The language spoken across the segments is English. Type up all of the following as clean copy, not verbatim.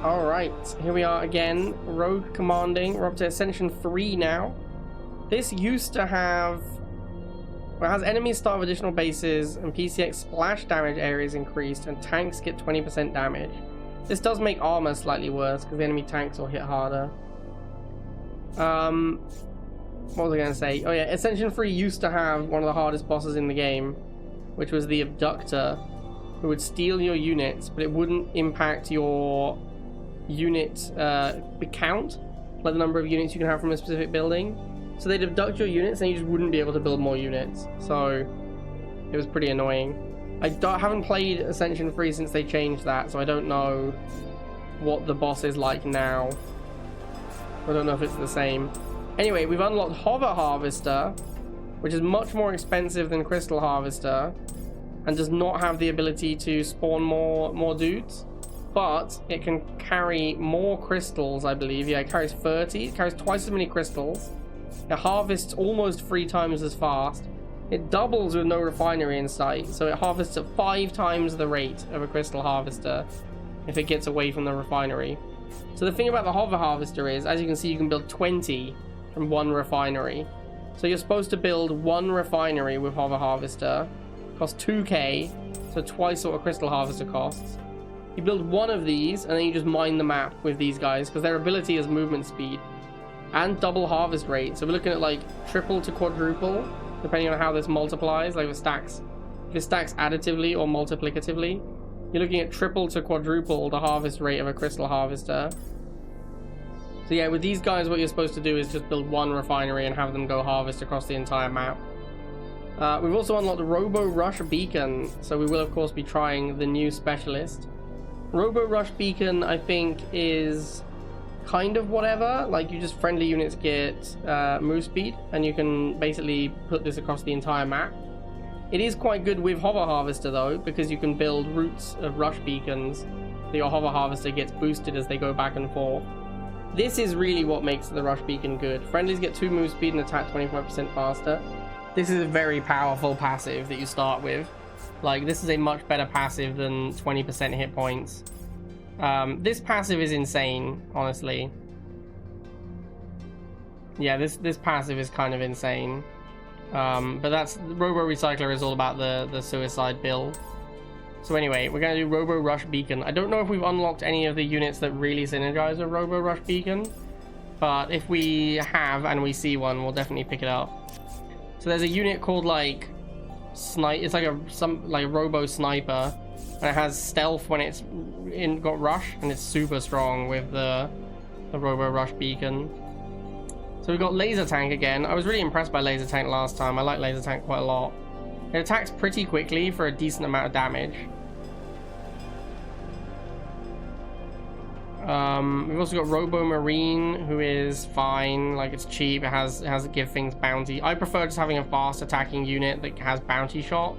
Alright, here we are again. Rogue commanding. We're up to Ascension 3 now. This used to have... Well, it has enemies start with additional bases and PCX splash damage areas increased and tanks get 20% damage. This does make armor slightly worse because the enemy tanks will hit harder. What was I going to say? Oh yeah, Ascension 3 used to have one of the hardest bosses in the game, which was the Abductor, who would steal your units, but it wouldn't impact your unit count, like the number of units you can have from a specific building. So they'd abduct your units and you just wouldn't be able to build more units. So it was pretty annoying. I haven't played Ascension 3 since they changed that, so I don't know what the boss is like now. I don't know if it's the same. Anyway, we've unlocked Hover Harvester, which is much more expensive than Crystal Harvester and does not have the ability to spawn more dudes, but it can carry more crystals, I believe. Yeah, it carries 30. It carries twice as many crystals. It harvests almost 3 times as fast. It doubles with no refinery in sight, so it harvests at 5 times the rate of a Crystal Harvester if it gets away from the refinery. So the thing about the Hover Harvester is, as you can see, you can build 20 from 1 refinery. So you're supposed to build 1 refinery with Hover Harvester. Costs 2k, so twice what a Crystal Harvester costs. You build 1 of these, and then you just mine the map with these guys, because their ability is movement speed and double harvest rate. So we're looking at like triple to quadruple, depending on how this multiplies. Like if it stacks additively or multiplicatively, you're looking at triple to quadruple the harvest rate of a Crystal Harvester. So yeah, with these guys, what you're supposed to do is just build 1 refinery and have them go harvest across the entire map. We've also unlocked the Robo Rush Beacon, so we will of course be trying the new specialist. Robo Rush Beacon, I think, is kind of whatever. Like, you just friendly units get move speed, and you can basically put this across the entire map. It is quite good with Hover Harvester though, because you can build routes of Rush Beacons, so your Hover Harvester gets boosted as they go back and forth. This is really what makes the Rush Beacon good. Friendlies get 2 move speed and attack 25% faster. This is a very powerful passive that you start with. Like, this is a much better passive than 20% hit points. This passive is insane, honestly. Yeah, this passive is kind of insane. But that's... Robo Recycler is all about the suicide build. So anyway, we're going to do Robo Rush Beacon. I don't know if we've unlocked any of the units that really synergize with Robo Rush Beacon, but if we have and we see one, we'll definitely pick it up. So there's a unit called like it's like a Robo Sniper, and it has stealth when it's got rush, and it's super strong with the Robo Rush Beacon. So we've got Laser Tank again. I was really impressed by Laser Tank last time. I like Laser Tank quite a lot. It attacks pretty quickly for a decent amount of damage. We've also got Robo Marine, who is fine. Like, it's cheap. It has give things bounty. I prefer just having a fast attacking unit that has bounty shot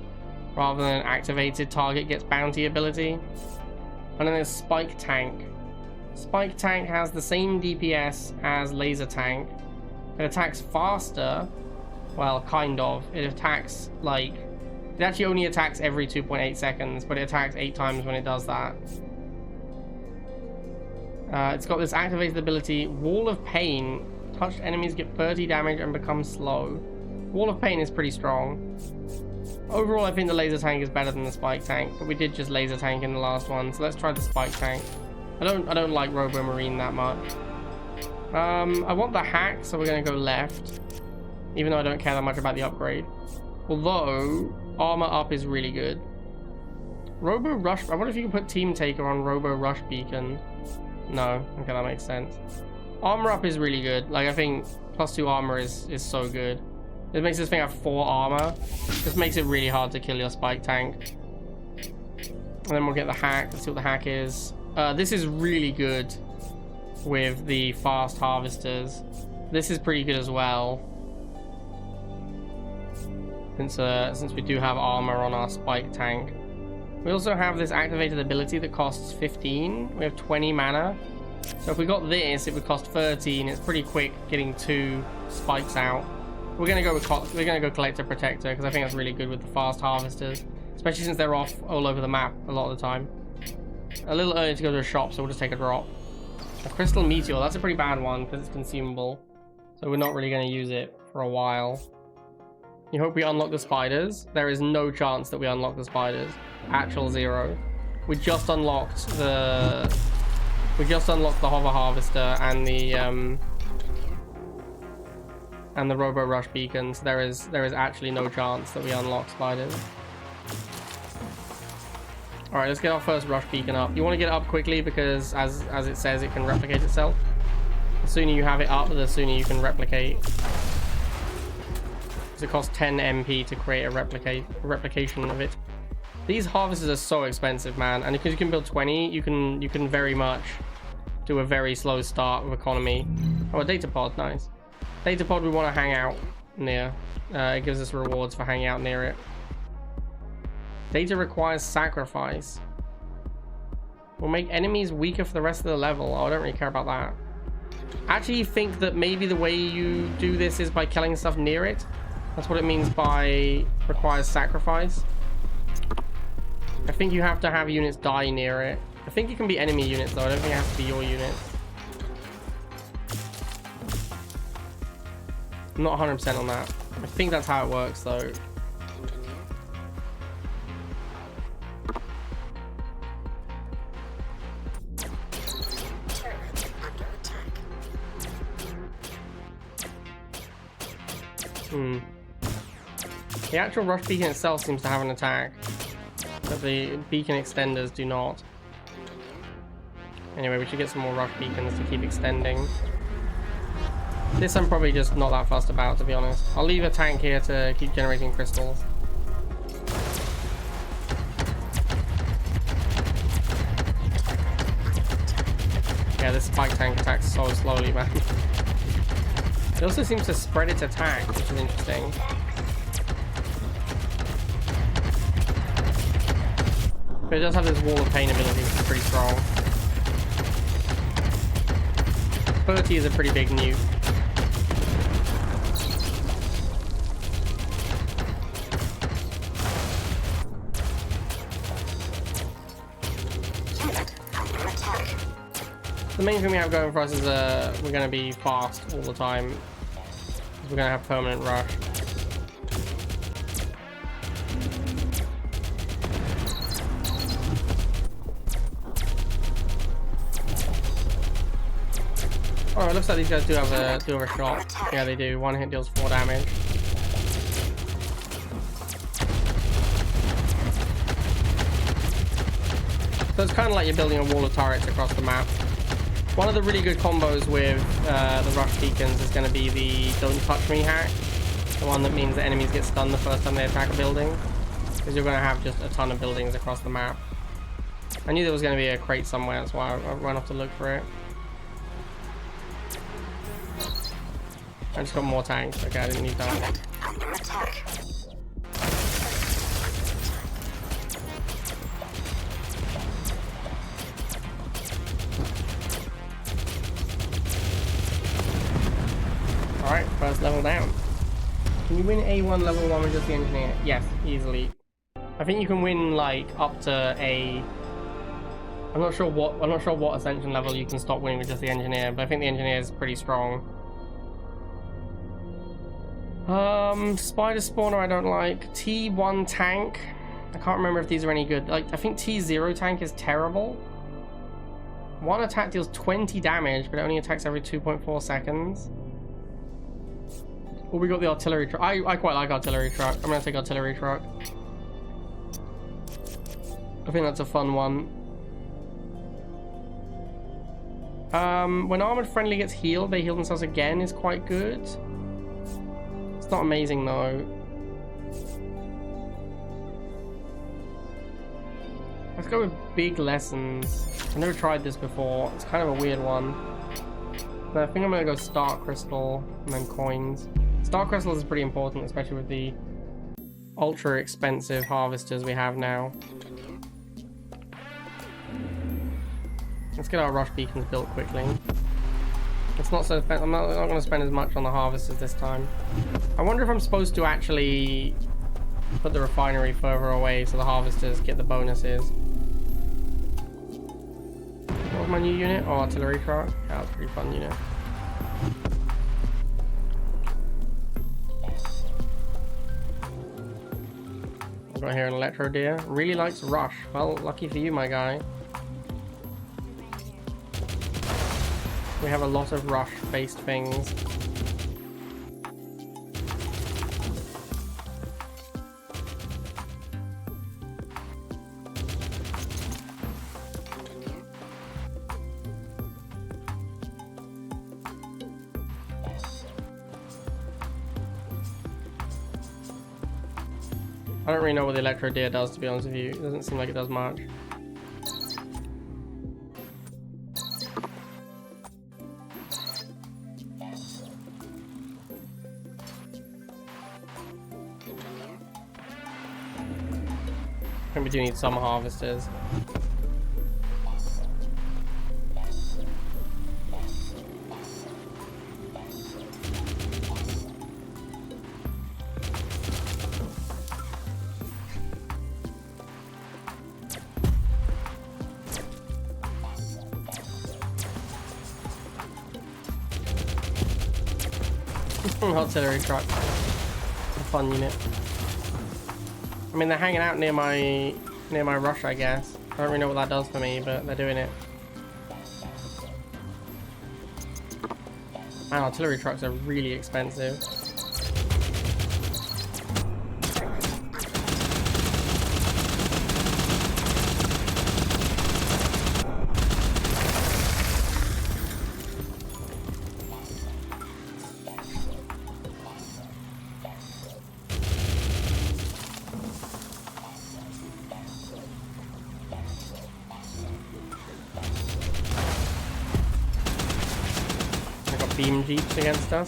rather than an activated target gets bounty ability. And then there's Spike Tank. Spike Tank has the same DPS as Laser Tank. It attacks faster. Well, kind of. It attacks like... It actually only attacks every 2.8 seconds, but it attacks 8 times when it does that. It's got this activated ability, Wall of Pain. Touched enemies get 30 damage and become slow. Wall of Pain is pretty strong. Overall, I think the Laser Tank is better than the Spike Tank, but we did just Laser Tank in the last one, so let's try the Spike Tank. I don't like Robo Marine that much. I want the hack, so we're going to go left, even though I don't care that much about the upgrade. Although, armor up is really good. Robo Rush... I wonder if you can put Team Taker on Robo Rush Beacon. No. Okay, that makes sense. Armor up is really good. Like, I think +2 armor is so good. It makes this thing have 4 armor. Just makes it really hard to kill your Spike Tank. And then we'll get the hack. Let's see what the hack is. This is really good with the fast harvesters. This is pretty good as well, since we do have armor on our Spike Tank. We also have this activated ability that costs 15. We have 20 mana. So if we got this, it would cost 13. It's pretty quick getting 2 spikes out. We're gonna go Collector Protector, because I think that's really good with the fast harvesters, especially since they're off all over the map a lot of the time. A little early to go to a shop, so we'll just take a drop. A crystal meteor, that's a pretty bad one because it's consumable. So we're not really going to use it for a while. You hope we unlock the spiders. There is no chance that we unlock the spiders. Actual 0. We just unlocked the hover harvester and the robo rush beacons. There is actually no chance that we unlock spiders. All right, let's get our first rush beacon up. You want to get it up quickly because as it says, it can replicate itself. The sooner you have it up, the sooner you can replicate. Because it costs 10 MP to create a replication of it. These harvesters are so expensive, man, and because you can build 20, you can very much do a very slow start with economy. Oh, a data pod, nice. Data pod we want to hang out near. It gives us rewards for hanging out near it. Data requires sacrifice. Will make enemies weaker for the rest of the level. Oh, I don't really care about that. Actually think that maybe the way you do this is by killing stuff near it. That's what it means by requires sacrifice. I think you have to have units die near it. I think it can be enemy units though. I don't think it has to be your units. I'm not 100% on that. I think that's how it works though. The actual rush beacon itself seems to have an attack, but the beacon extenders do not. Anyway, we should get some more rush beacons to keep extending. This I'm probably just not that fussed about, to be honest. I'll leave a tank here to keep generating crystals. Yeah, this spike tank attacks so slowly, man. It also seems to spread its attack, which is interesting. But it does have this wall of pain ability, which is pretty strong. 30 is a pretty big nuke. The main thing we have going for us is we're going to be fast all the time. We're going to have permanent rush. Oh, it looks like these guys do have a shot. Yeah, they do. One hit deals 4 damage. So it's kind of like you're building a wall of turrets across the map. One of the really good combos with the rush beacons is going to be the don't touch me hack. The one that means that enemies get stunned the first time they attack a building. Because you're going to have just a ton of buildings across the map. I knew there was going to be a crate somewhere, that's why I ran off to look for it. I just got more tanks. Okay, I didn't need that. Alright, first level down. Can you win A1 level 1 with just the engineer? Yes, easily. I think you can win like up to a... I'm not sure what Ascension level you can stop winning with just the engineer, but I think the engineer is pretty strong. Spider spawner I don't like. T1 tank. I can't remember if these are any good. Like, I think T0 tank is terrible. One attack deals 20 damage, but it only attacks every 2.4 seconds. Well, we got the artillery truck. I quite like artillery truck. I'm gonna take artillery truck. I think that's a fun one. When armored friendly gets healed, they heal themselves again is quite good. It's not amazing though. Let's go with big lessons. I've never tried this before. It's kind of a weird one. But I think I'm gonna go Star Crystal and then coins. Star Crystal is pretty important, especially with the ultra expensive harvesters we have now. Let's get our rush beacons built quickly. It's not so. I'm not going to spend as much on the harvesters this time. I wonder if I'm supposed to actually put the refinery further away so the harvesters get the bonuses. my new unit? Oh, artillery truck. Yeah, that's a pretty fun unit. I've got here an electro deer. Really likes rush. Well, lucky for you, my guy. We have a lot of rush-based things. I don't really know what the electro deer does, to be honest with you. It doesn't seem like it does much. We do need some harvesters. Artillery truck. A fun unit. I mean, they're hanging out near my rush, I guess. I don't really know what that does for me, but they're doing it. Man, artillery trucks are really expensive. Beam jeeps against us.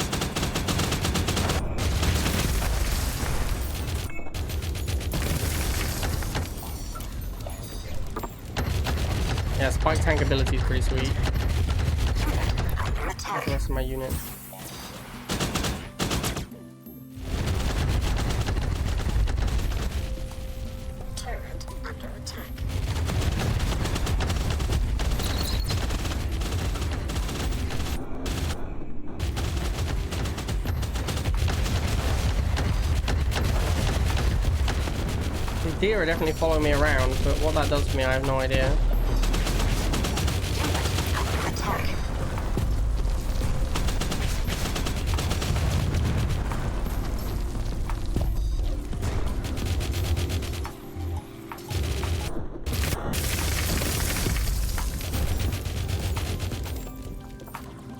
Yeah, spike tank ability is pretty sweet. Like the rest of my units. Deer are definitely following me around, but what that does for me, I have no idea.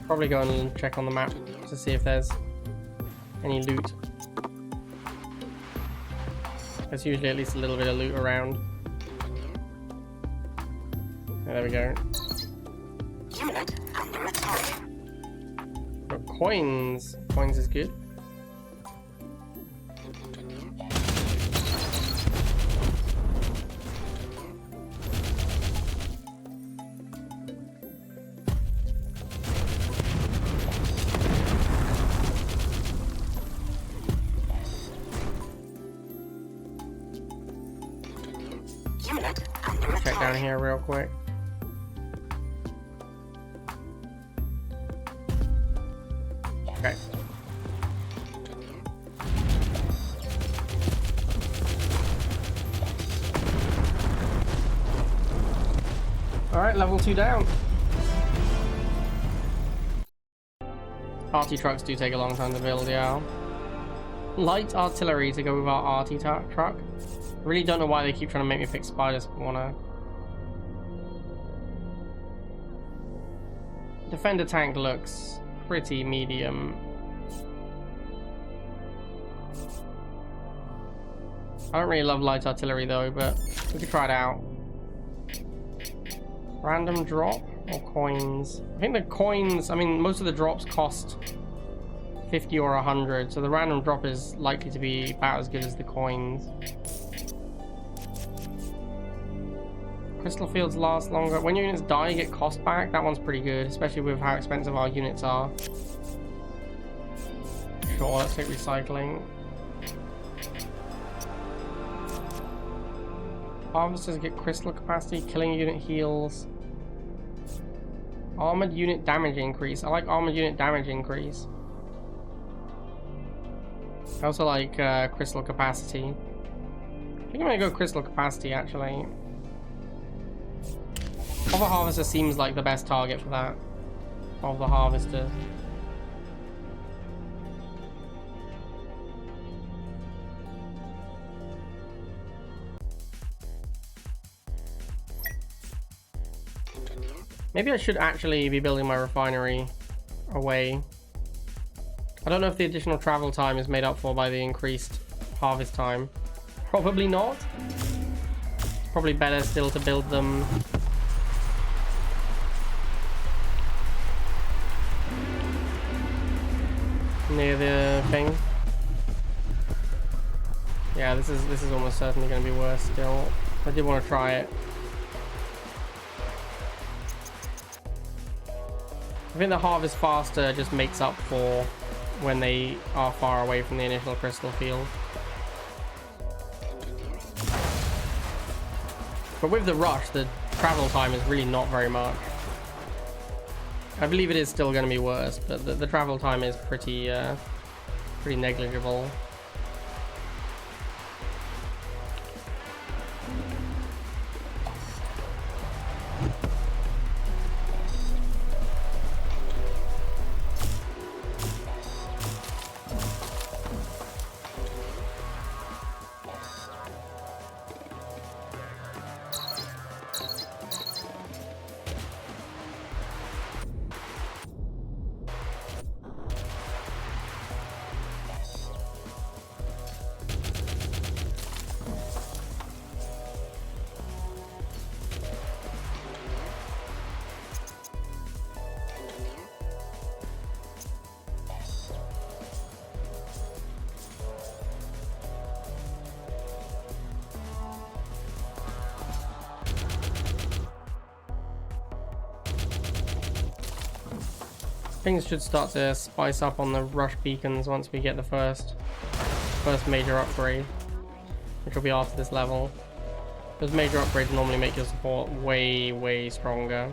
Probably go and check on the map to see if there's any loot. There's usually at least a little bit of loot around. Oh, there we go. Unit under attack. Got coins. Coins is good. Check down here real quick. Okay. Alright, level 2 down. Arty trucks do take a long time to build, yeah. Light artillery to go with our arty truck. I really don't know why they keep trying to make me pick spider spawner. Defender tank looks pretty medium. I don't really love light artillery though, but we could try it out. Random drop or coins? I think the coins, I mean, most of the drops cost 50 or 100, so the random drop is likely to be about as good as the coins. Crystal fields last longer. When your units die, you get cost back. That one's pretty good, especially with how expensive our units are. Sure, let's take recycling. Harvesters get crystal capacity, killing unit heals. Armored unit damage increase. I like armored unit damage increase. I also like crystal capacity. I think I'm gonna go crystal capacity actually. Other harvester seems like the best target for that. Of the harvesters. Maybe I should actually be building my refinery away. I don't know if the additional travel time is made up for by the increased harvest time. Probably not. Probably better still to build them near the thing. Yeah, this is almost certainly going to be worse still. I did want to try it. I think the harvest faster just makes up for when they are far away from the initial crystal field. But with the rush, the travel time is really not very much. I believe it is still going to be worse, but the travel time is pretty negligible. Things should start to spice up on the rush beacons once we get the first major upgrade, which will be after this level. Those major upgrades normally make your support way stronger.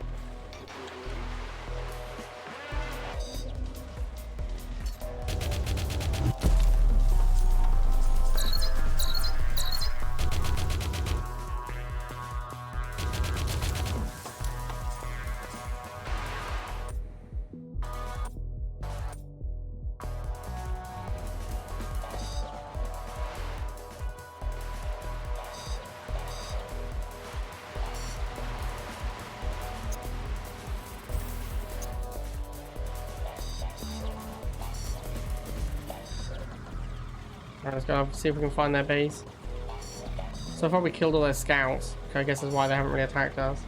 Alright, let's go see if we can find their base. So far we killed all their scouts, which I guess is why they haven't really attacked us.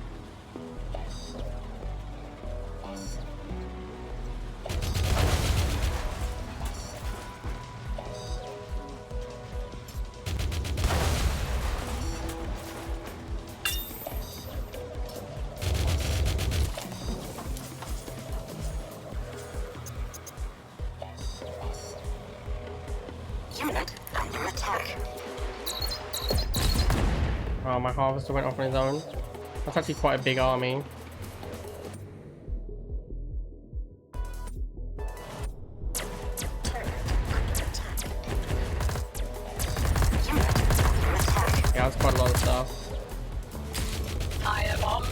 Oh, my harvester went off on his own. That's actually quite a big army. Yeah, that's quite a lot of stuff. I am on.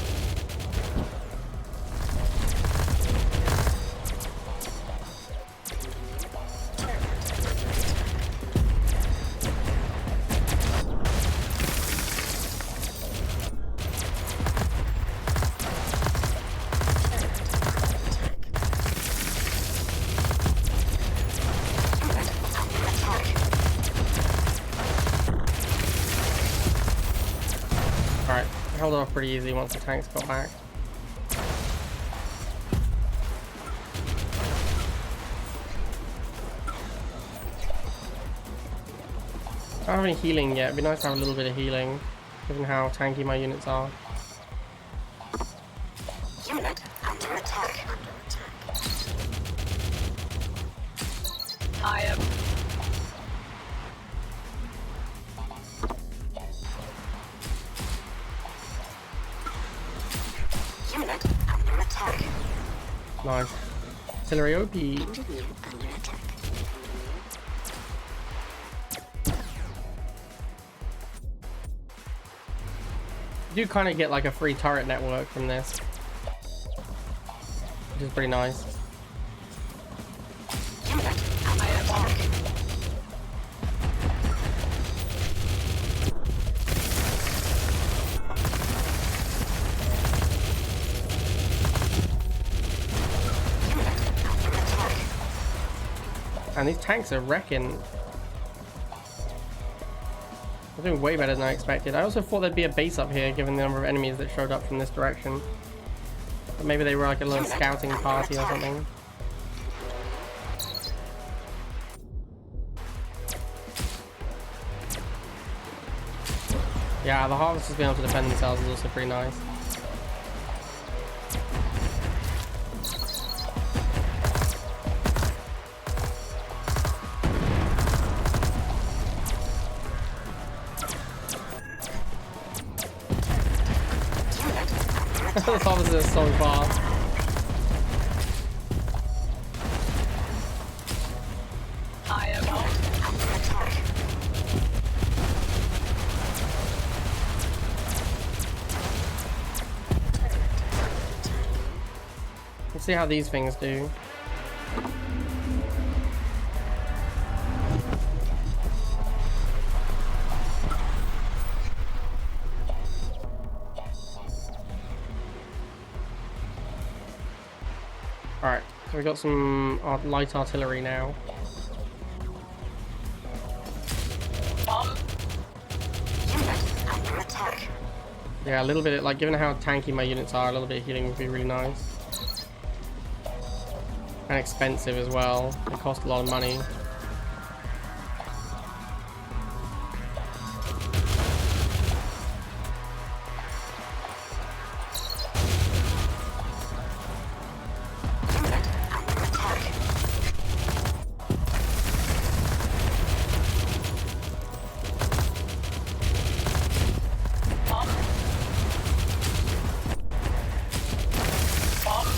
Alright, held it off pretty easy once the tanks got back. I don't have any healing yet. It'd be nice to have a little bit of healing, given how tanky my units are. Unit under attack. I am. Unit under attack. attack. Nice. Artillery OP. Enemy under attack. You do kind of get like a free turret network from this, which is pretty nice. Unit under attack. Unit under attack. And these tanks are wrecking. They're doing way better than I expected. I also thought there'd be a base up here, given the number of enemies that showed up from this direction. But maybe they were like a little scouting party or something. Yeah, the harvesters being able to defend themselves is also pretty nice. The harvesters are so fast. I am on. Under attack. Let's see how these things do. Alright, so we got some light artillery now. Bomb. Unit under attack. Yeah, a little bit, like, given how tanky my units are, a little bit of healing would be really nice. And expensive as well. They cost a lot of money. Unit under attack. Bomb. Bomb.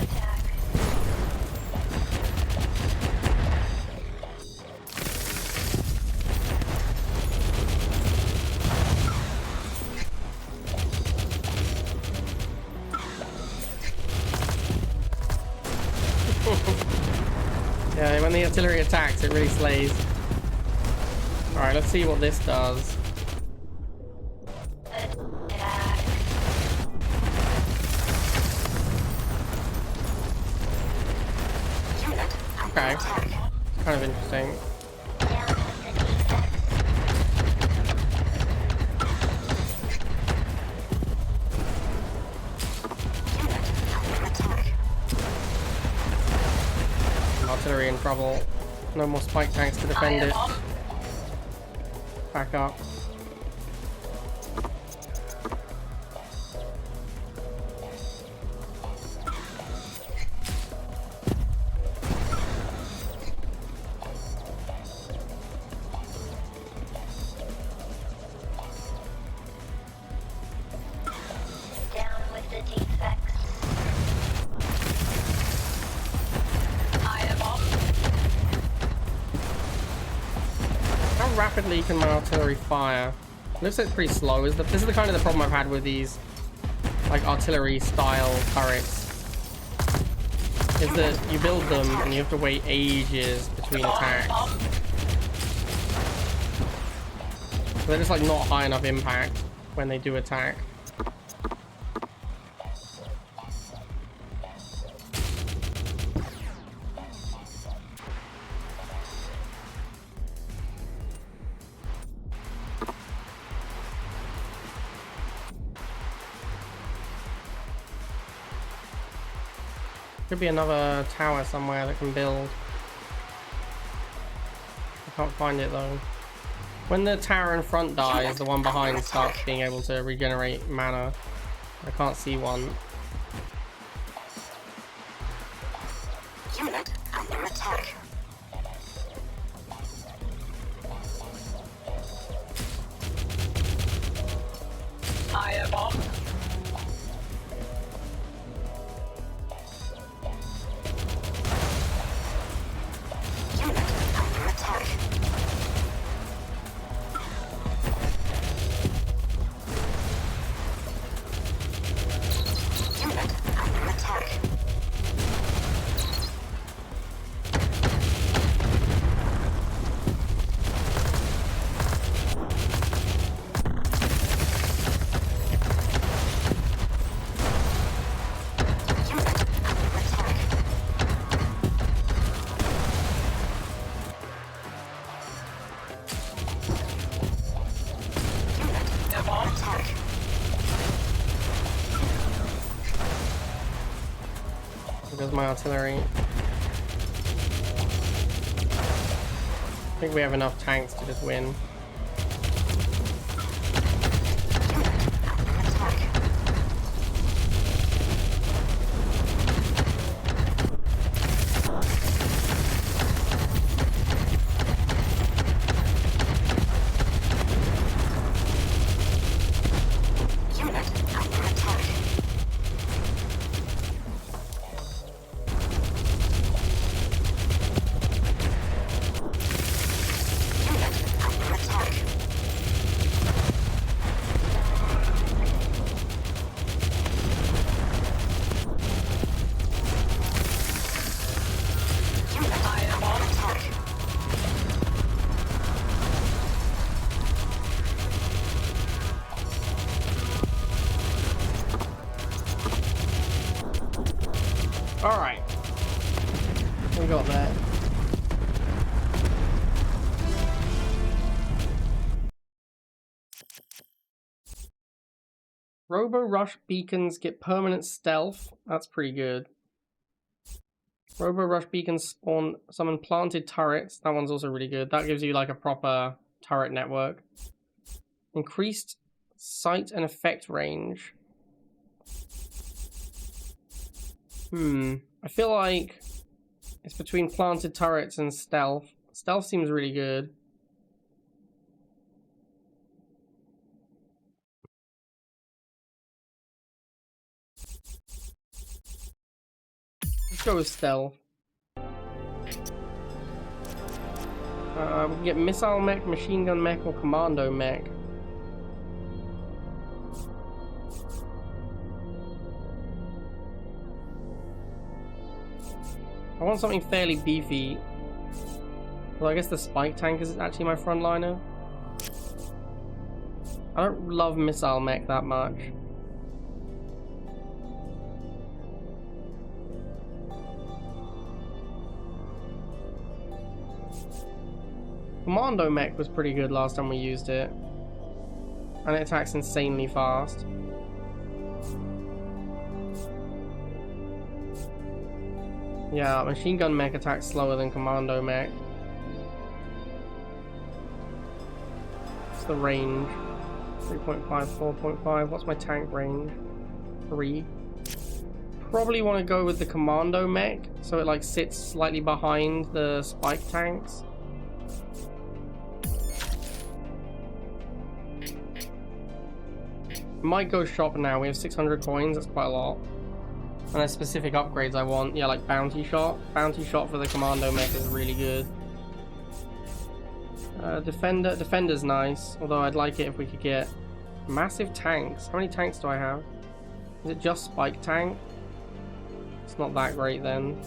Attack. Yeah, when the artillery attacks, it really slays. Alright, let's see what this does. Attack. Unit under Okay, attack. kind of interesting. Unit under attack. Artillery in trouble. No more spike tanks to I defend am it. on. Back up. Down with the defects. I am on. How rapidly can my artillery fire? Looks like it's pretty slow. This is the kind of the problem I've had with these like artillery style turrets. Is that you build them and you have to wait ages between attacks. Bomb. So they're just like not high enough impact when they do attack. Could be another tower somewhere that can build. I can't find it though. When the tower in front dies, the one behind starts being able to regenerate mana. I can't see one. Unit under attack. I am on. Because my artillery. I think we have enough tanks to just win. Alright. We got that. Robo Rush beacons get permanent stealth. That's pretty good. Robo Rush beacons summon planted turrets. That one's also really good. That gives you like a proper turret network. Increased sight and effect range. I feel like it's between planted turrets and stealth. Stealth seems really good. Let's go with stealth. We can get missile mech, machine gun mech, or commando mech. I want something fairly beefy. Well, I guess the spike tank is actually my frontliner. I don't love missile mech that much. Commando mech was pretty good last time we used it. And it attacks insanely fast. Yeah, machine gun mech attacks slower than commando mech. What's the range? 3.5, 4.5. What's my tank range? 3. Probably want to go with the commando mech, so it like sits slightly behind the spike tanks. Might go shop now. We have 600 coins. That's quite a lot. And there's specific upgrades I want. Yeah, like bounty shot. Bounty shot for the commando mech is really good. Defender's nice. Although I'd like it if we could get massive tanks. How many tanks do I have? Is it just spike tank? It's not that great then.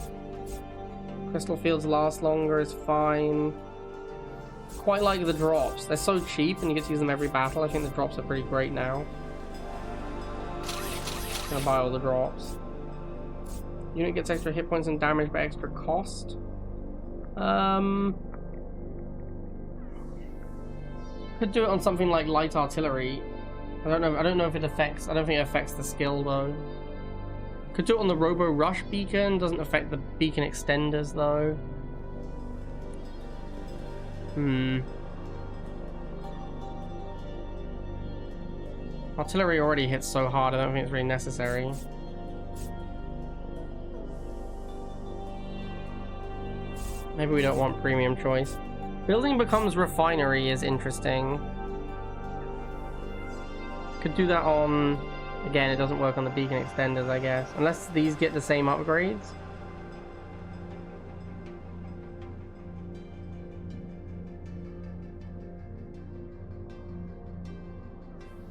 Crystal fields last longer is fine. Quite like the drops. They're so cheap and you get to use them every battle. I think the drops are pretty great now. Gonna buy all the drops. Unit gets extra hit points and damage by extra cost. Could do it on something like light artillery. I don't know if it affects. I don't think it affects the skill though. Could do it on the Robo Rush beacon. Doesn't affect the beacon extenders though. Artillery already hits so hard. I don't think it's really necessary. Maybe we don't want premium choice. Building becomes refinery is interesting. Could do that on... Again, it doesn't work on the beacon extenders, I guess. Unless these get the same upgrades.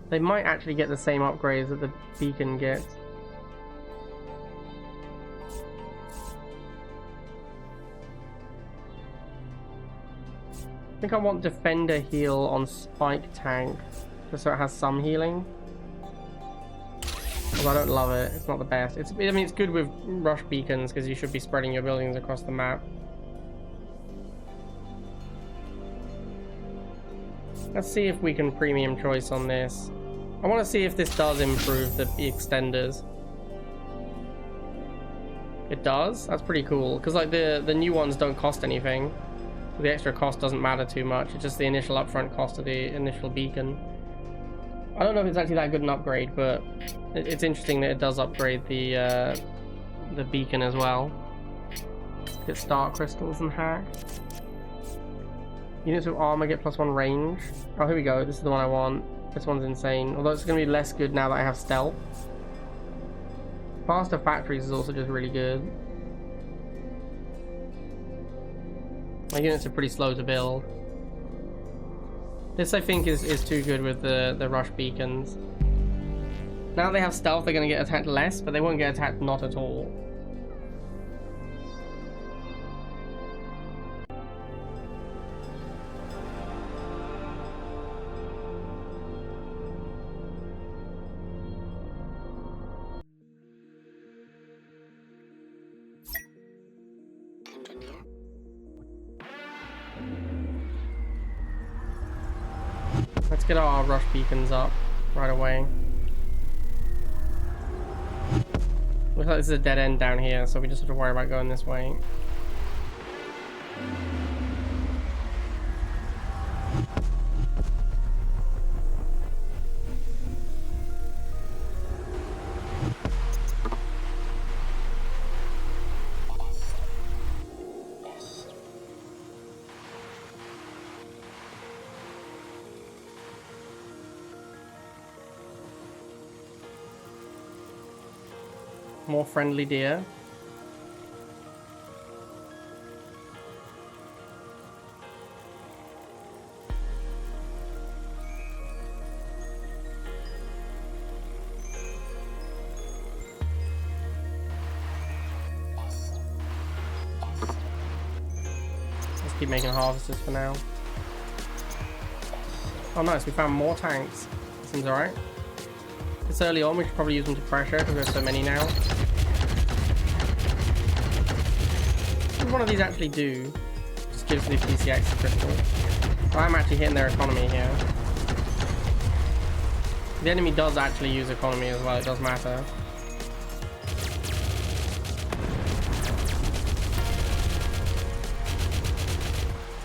They might actually get the same upgrades that the beacon gets. I think I want defender heal on spike tank, just so it has some healing. Although I don't love it, it's not the best. I mean, it's good with rush beacons because you should be spreading your buildings across the map. Let's see if we can premium choice on this. I want to see if this does improve the extenders. It does? That's pretty cool. Because like the new ones don't cost anything. The extra cost doesn't matter too much. It's just the initial upfront cost of the initial beacon. I don't know if it's actually that good an upgrade, but it's interesting that it does upgrade the beacon as well. Get star crystals and hack. Units with armor get +1 range. Oh, here we go. This is the one I want. This one's insane. Although it's going to be less good now that I have stealth. Faster factories is also just really good. My units are pretty slow to build. This I think is too good with the rush beacons. Now they have stealth, they're going to get attacked less, but they won't get attacked not at all. Engineer. Let's get our rush beacons up right away. Looks like this is a dead end down here, so we just have to worry about going this way. More friendly deer. Let's keep making harvesters for now. Oh nice, we found more tanks. Seems alright. It's early on, we should probably use them to pressure because there's so many now. What does one of these actually do? Just gives the PCX crystal. So I'm actually hitting their economy here. The enemy does actually use economy as well, it does matter.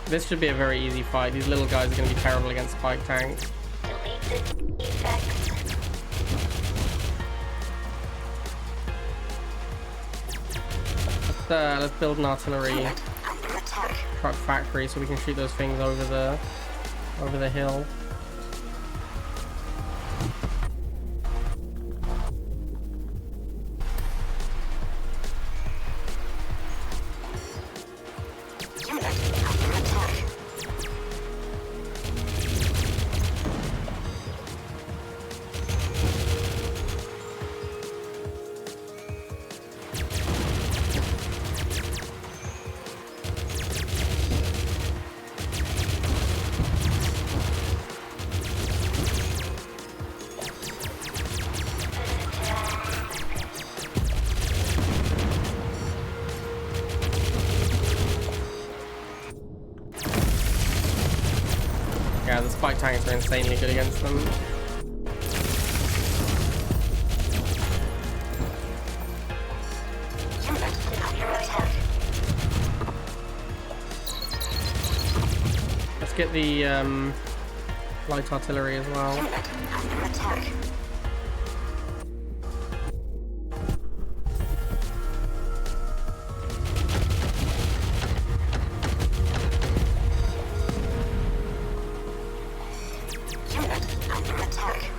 This should be a very easy fight. These little guys are going to be terrible against spike tanks. Delete the defects. Let's build an artillery Unit under attack. truck factory so we can shoot those things over the hill. Unit under attack. Yeah, the spike tanks are insanely good against them. Unit under attack. Let's get the light artillery as well. Unit under attack. Unit under attack.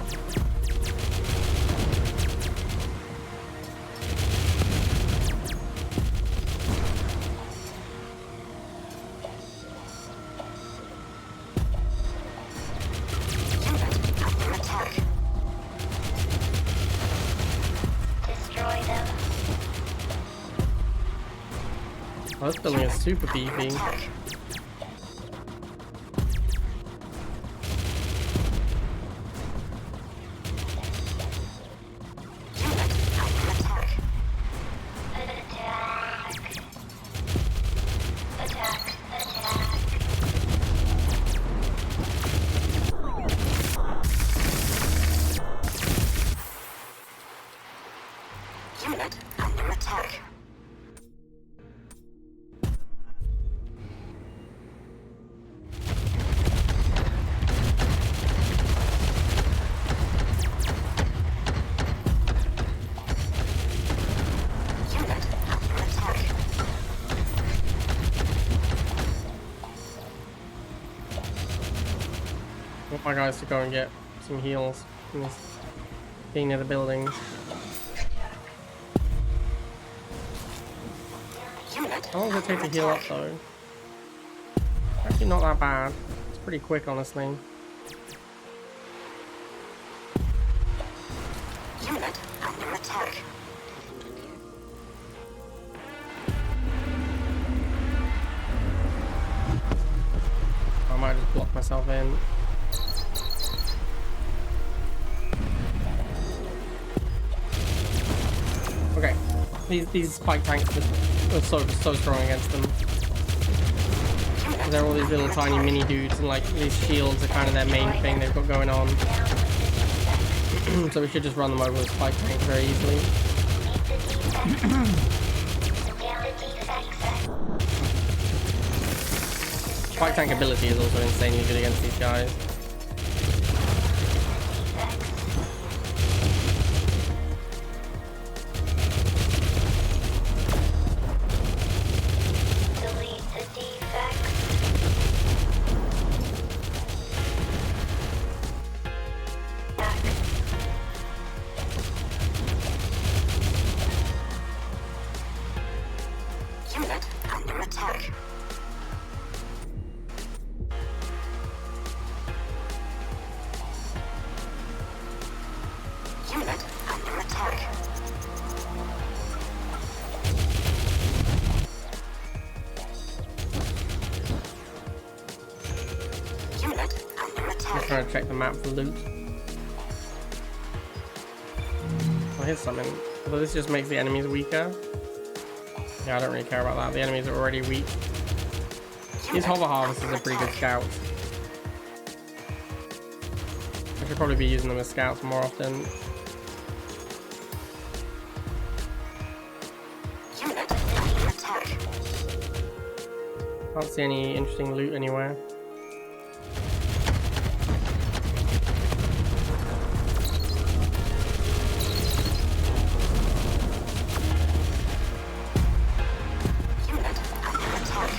Unit under attack. Destroy them. Oh, this building is super beefy. Attack. Unit under attack. Attack. Attack. Attack. Unit under attack. my guys to go and get some heals from this being near the buildings. How long does it take to heal up though? Actually not that bad. It's pretty quick, honestly. Unit under attack. I might just block myself in. Okay, these spike tanks are so strong against them. They're all these little tiny mini dudes, and like these shields are kind of their main thing they've got going on. So we should just run them over with spike tanks very easily. Spike tank ability is also insanely good against these guys. Unit under attack. Unit under attack. Unit under Just attack. trying to check the map for loot. Oh, here's something. Although this just makes the enemies weaker. Yeah, I don't really care about that. The enemies are already weak. These hover harvesters are pretty good scouts. I should probably be using them as scouts more often. Unit under attack. Can't see any interesting loot anywhere. Unit under attack.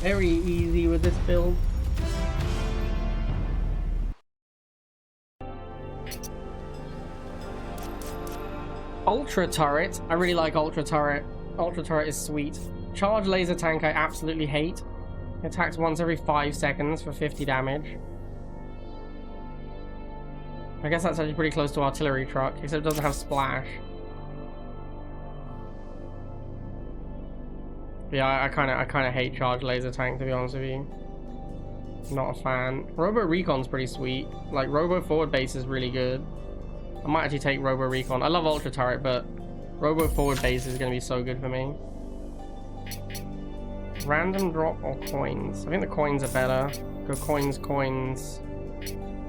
Very easy with this build. Ultra turret. I really like ultra turret. Ultra turret is sweet. Charge laser tank I absolutely hate. It attacks once every 5 seconds for 50 damage. I guess that's actually pretty close to artillery truck, except it doesn't have splash. Yeah, I kind of hate charge laser tank, to be honest with you. Not a fan. Robo Recon's pretty sweet. Like Robo forward base is really good. I might actually take Robo Recon. I love ultra turret, but Robo forward base is going to be so good for me. Random drop or coins? I think the coins are better. Go coins, coins.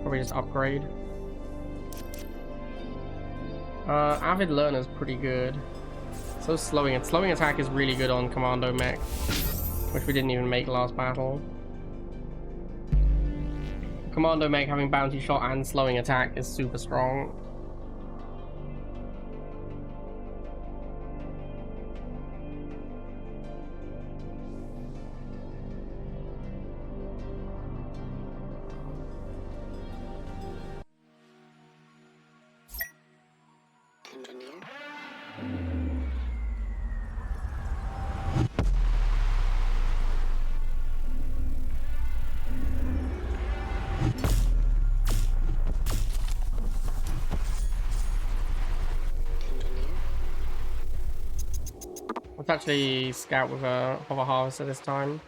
Probably just upgrade. Avid Learner's pretty good. So slowing attack is really good on Commando Mech, which we didn't even make last battle. Commando Mech having bounty shot and slowing attack is super strong. Let's actually scout with a hover harvester this time.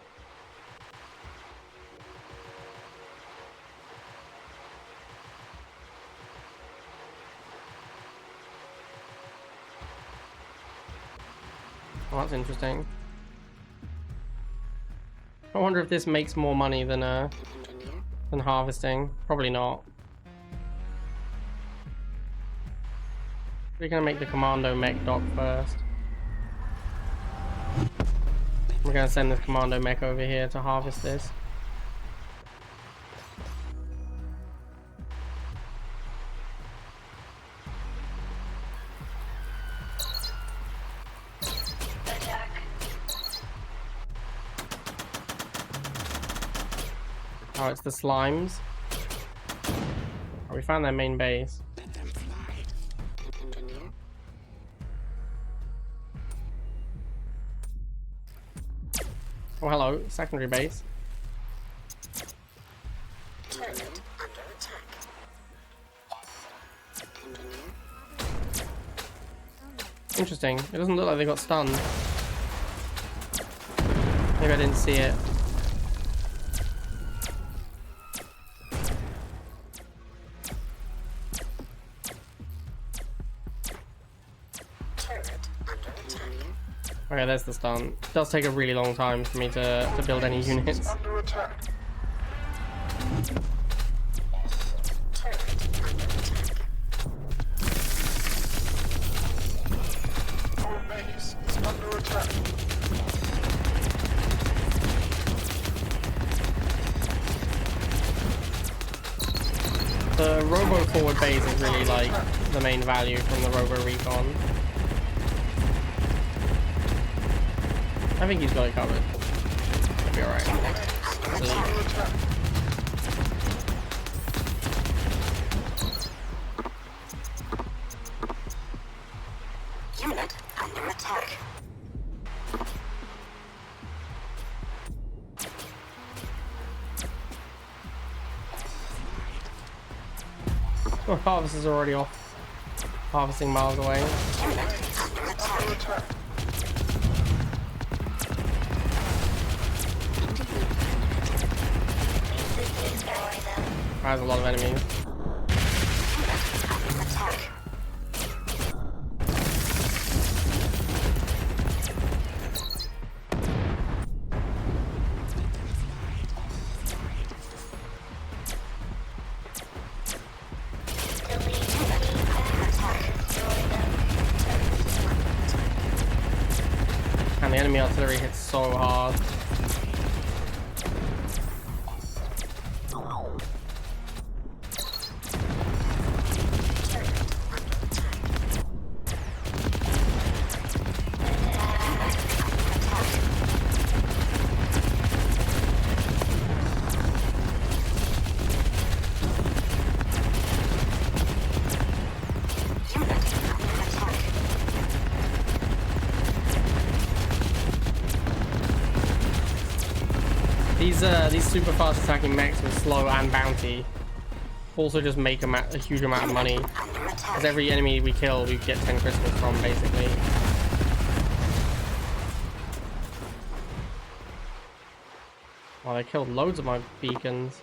Oh, that's interesting. I wonder if this makes more money than harvesting. Probably not. We're gonna make the Commando Mech dock first. We're gonna send this Commando Mech over here to harvest this. Oh, it's the slimes. Oh, we found their main base. Engineer. Oh, hello, secondary base. Turret under attack. Engineer. Interesting. It doesn't look like they got stunned. Maybe I didn't see it. Turret under attack. Okay, there's the stun. It does take a really long time for me to build any units. Under attack. Turret under attack. Our base is under attack. The robo forward base is really like the main value from the robo recon. I think he's got it covered. He'll be alright. Under attack. Unit under attack. Oh, harvest is already off. Harvesting miles away. Unit under attack. Under attack. Destroy them. Has a lot of enemies. Under attack. Delete feedback. Destroy them. And the enemy artillery hits so hard. Unit under attack. These super fast attacking mechs with slow and bounty also just make a huge amount of money. Under Because attack. every enemy we kill, we get 10 crystals from, basically. Well, they killed loads of my beacons.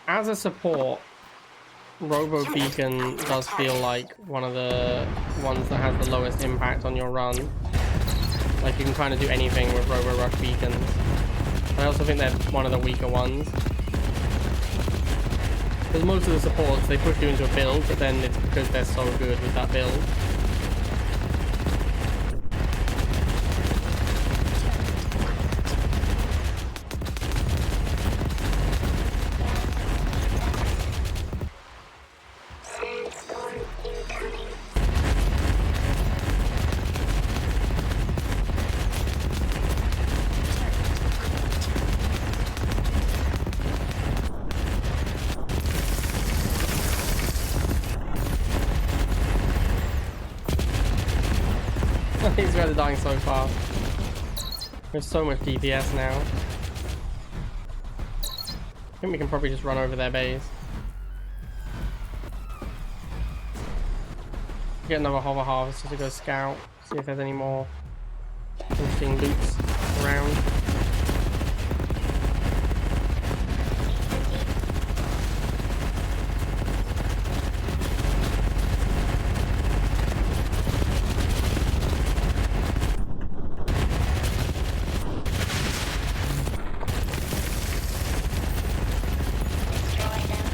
As a support, Robo Beacon does feel like one of the ones that has the lowest impact on your run. Like, you can kind of do anything with Robo Rush Beacons. I also think they're one of the weaker ones. Because most of the supports, they push you into a build, but then it's because they're so good with that build. Sandstorm incoming. These guys are dying so fast. There's so much DPS now. I think we can probably just run over their base. Get another hover harvester to go scout, see if there's any more interesting loots around. Destroy them.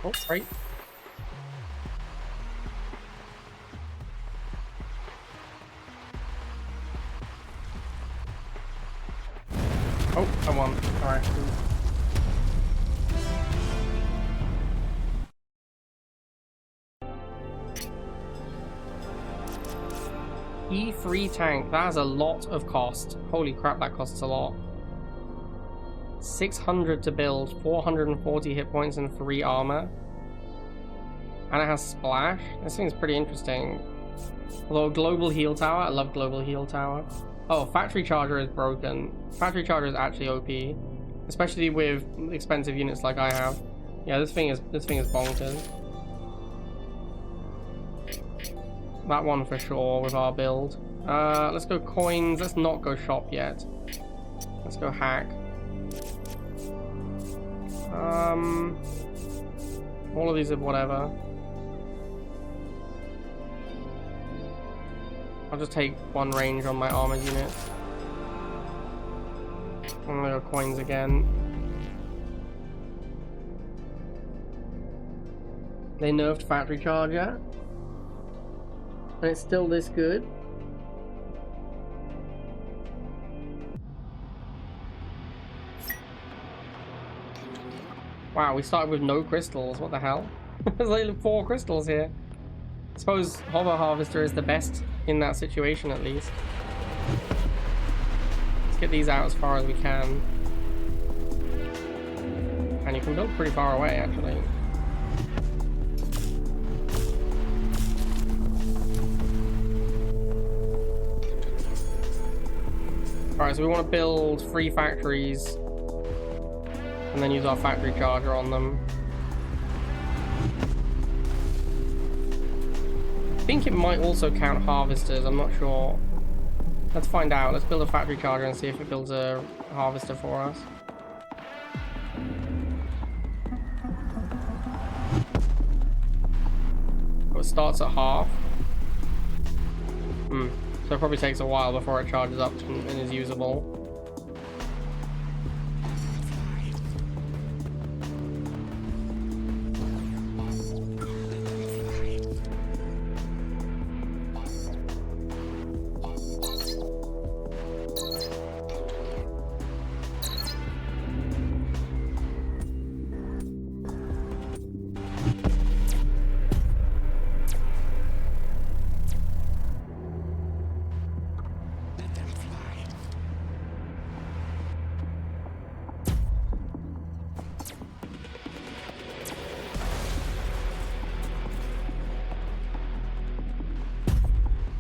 Oh, right. Oh, I won. Alright. E3 tank. That has a lot of cost. Holy crap, that costs a lot. 600 to build, 440 hit points and 3 armor. And it has splash. This thing's pretty interesting. Although global heal tower, I love global heal tower. Oh, factory charger is broken. Factory charger is actually OP, especially with expensive units like I have. Yeah, this thing is bonkers. That one for sure with our build. Let's go coins. Let's not go shop yet. Let's go hack. All of these are whatever. I'll just take one range on my armored units. I'm gonna go coins again. They nerfed factory charger. And it's still this good. Wow, we started with no crystals. What the hell? There's like 4 crystals here. I suppose Hover Harvester is the best in that situation, at least. Let's get these out as far as we can. And you can build pretty far away, actually. Alright, so we want to build 3 factories and then use our factory charger on them. I think it might also count harvesters, I'm not sure. Let's find out. Let's build a factory charger and see if it builds a harvester for us. Oh, it starts at half. So it probably takes a while before it charges up and is usable.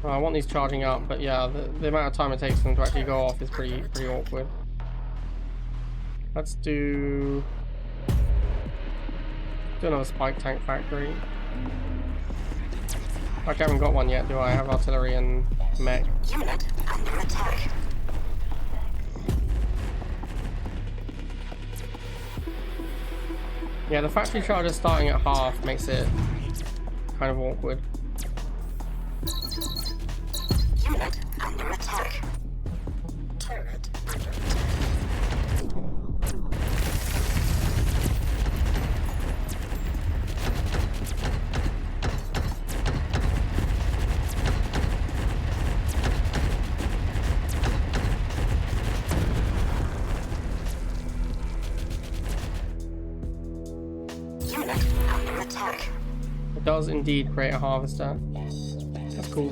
I want these charging up, but yeah, the amount of time it takes them to actually go off is pretty awkward. Let's do another spike tank factory. I haven't got one yet, do I? I have artillery and mech. Unit under attack. Yeah, the factory charger starting at half makes it kind of awkward. Unit under attack. Turret under attack. Unit under attack. It does indeed create a harvester. That's cool.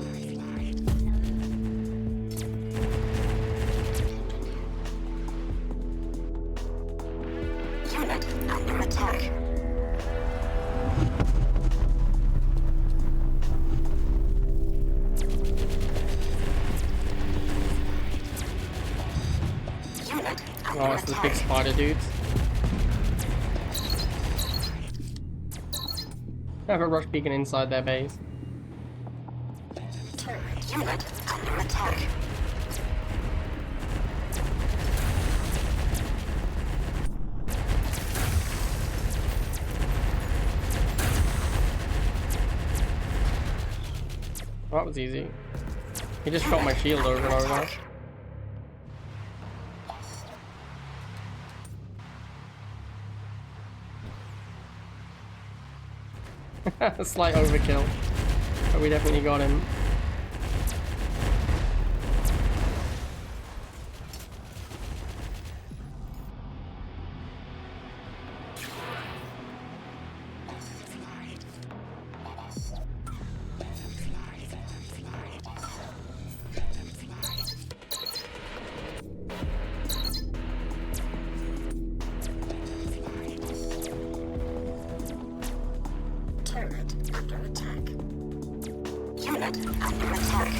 Unit under attack. Unit under Oh, it's the big attack. spider dudes. Have a rush beacon inside their base. Turret unit under attack. Oh, that was easy. He just shot my shield over and over. A slight overkill. But we definitely got him. Turret under attack. Unit under attack.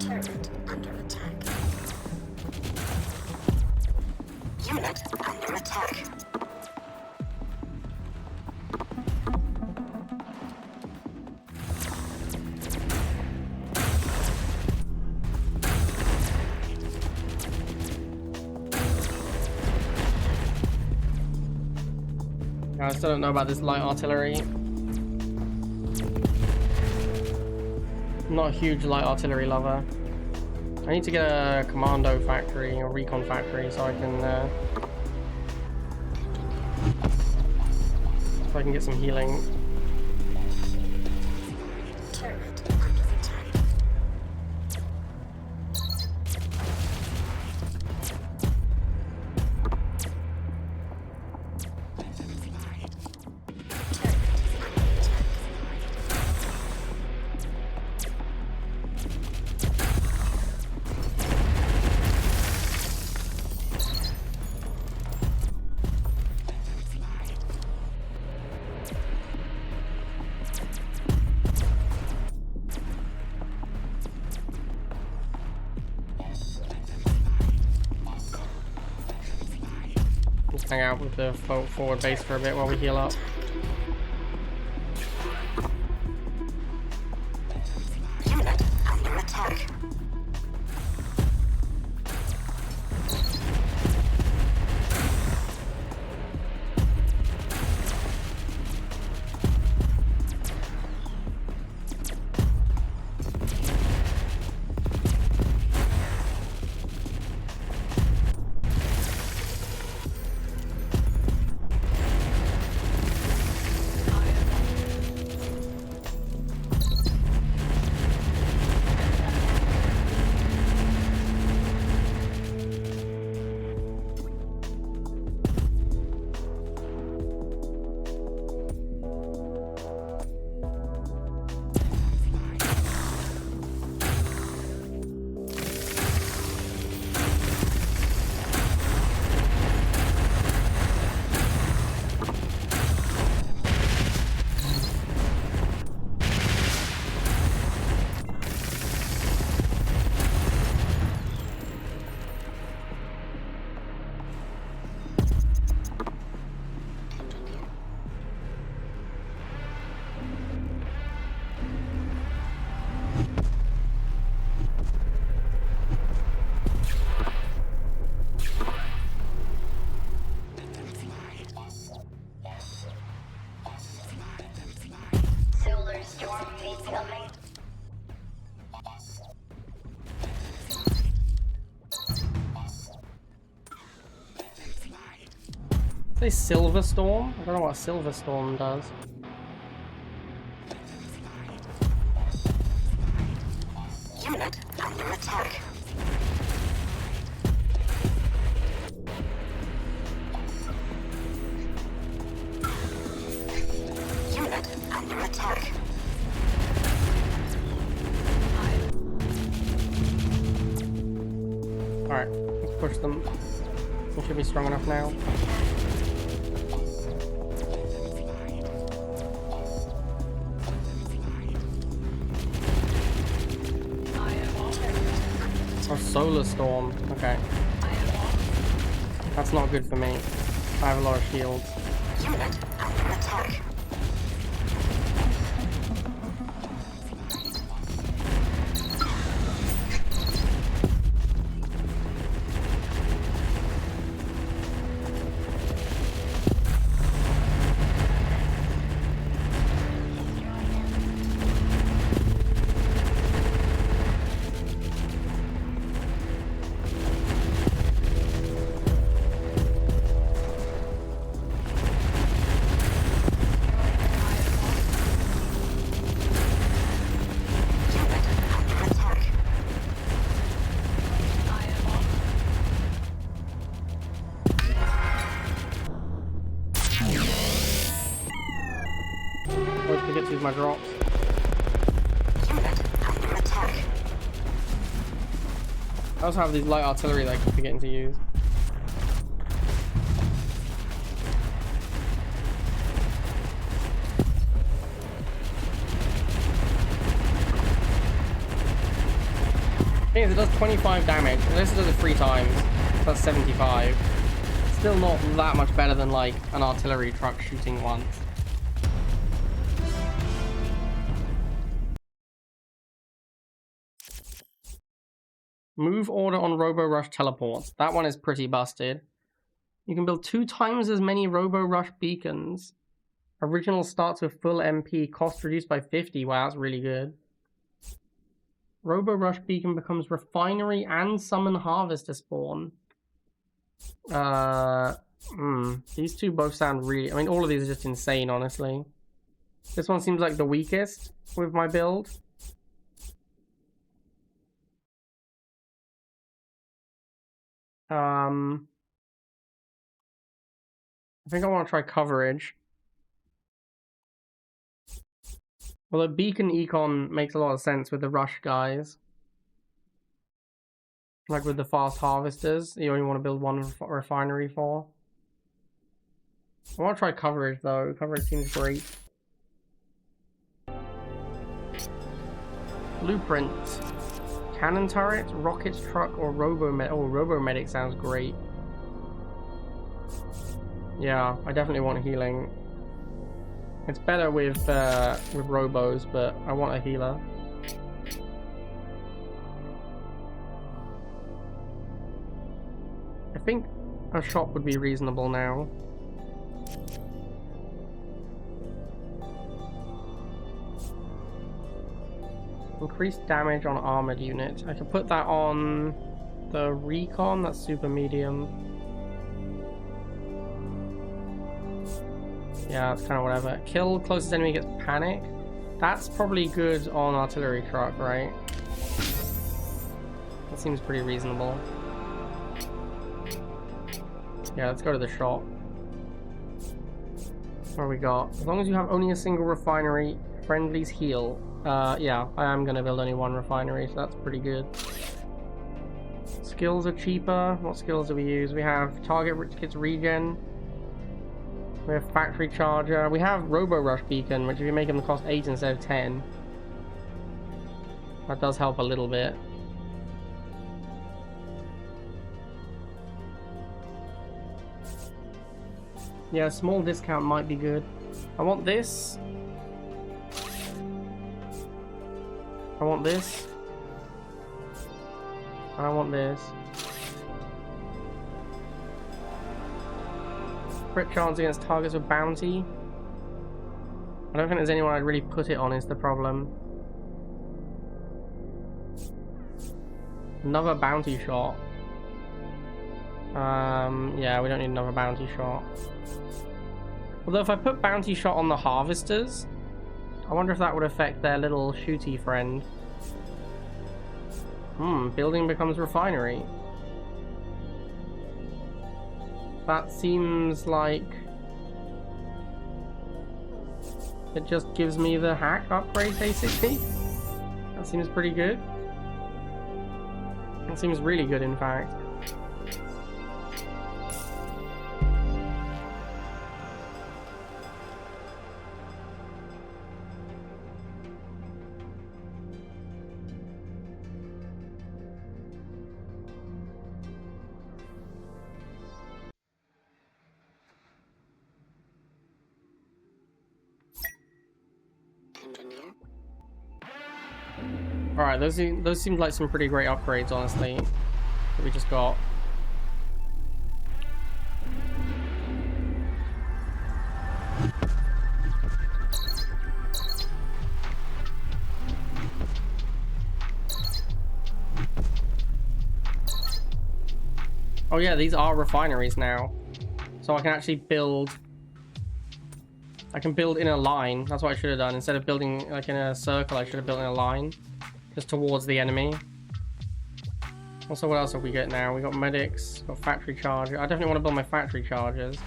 Turret under attack. Unit under attack. I still don't know about this light artillery. I'm not a huge light artillery lover. I need to get a commando factory or recon factory so I can get some healing. Turret under attack. Just hang out with the forward base for a bit while we heal up. Unit under attack. Solar storm incoming. Say Silver Storm? I don't know what a Silver Storm does. Unit under attack. Unit under attack. Alright, let's push them. We should be strong enough now. Oh, Solar Storm. Okay. That's not good for me. I have a lot of shields. Unit under attack. to get to use my drops. Unit under attack. I also have these light artillery that I keep forgetting to use. Thing is, it does 25 damage. Unless it does it 3 times, that's 75. Still not that much better than like an artillery truck shooting once. Move order on Robo Rush teleports. That one is pretty busted. You can build 2 times as many Robo Rush beacons. Original starts with full MP, cost reduced by 50. Wow, that's really good. Robo Rush beacon becomes refinery and summon harvester spawn. These two both sound really... I mean, all of these are just insane, honestly. This one seems like the weakest with my build. I think I want to try coverage. Although beacon econ makes a lot of sense with the rush guys. Like with the fast harvesters, you only want to build one refinery for. I want to try coverage though. Coverage seems great. Blueprint. Cannon turret, rockets truck, or robo-medic. Oh, robo-medic sounds great. Yeah, I definitely want healing. It's better with robos, but I want a healer. I think a shop would be reasonable now. Increased damage on armored units. I could put that on the recon, that's super medium. Yeah, it's kind of whatever. Kill closest enemy gets panic. That's probably good on artillery truck, right? That seems pretty reasonable. Yeah, let's go to the shop. What do we got? As long as you have only a single refinery, friendlies heal. Yeah, I am going to build only one refinery, so that's pretty good. Skills are cheaper. What skills do we use? We have target which gets regen. We have factory charger. We have Robo Rush beacon, which if you make them cost 8 instead of 10. That does help a little bit. Yeah, a small discount might be good. I want this. I want this. And I want this. Crit chance against targets with bounty. I don't think there's anyone I'd really put it on is the problem. Another bounty shot. Yeah, we don't need another bounty shot. Although if I put bounty shot on the harvesters, I wonder if that would affect their little shooty friend. Building becomes refinery. That seems like it just gives me the hack upgrade basically. That seems pretty good. It seems really good in fact. Alright, those seem like some pretty great upgrades, honestly, that we just got. Oh yeah, these are refineries now. So I can actually build... I can build in a line. That's what I should have done. Instead of building like in a circle, I should have built in a line. Just towards the enemy. Also, what else have we got now? We got medics, got factory charger. I definitely want to build my factory chargers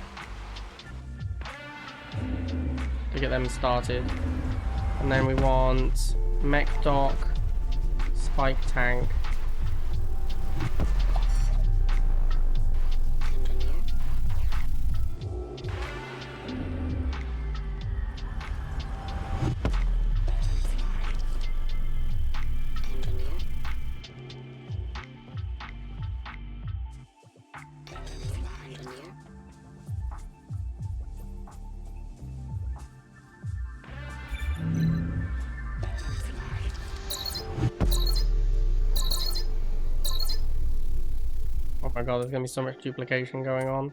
to get them started. And then we want mech dock, spike tank. Oh my god, there's gonna be so much duplication going on.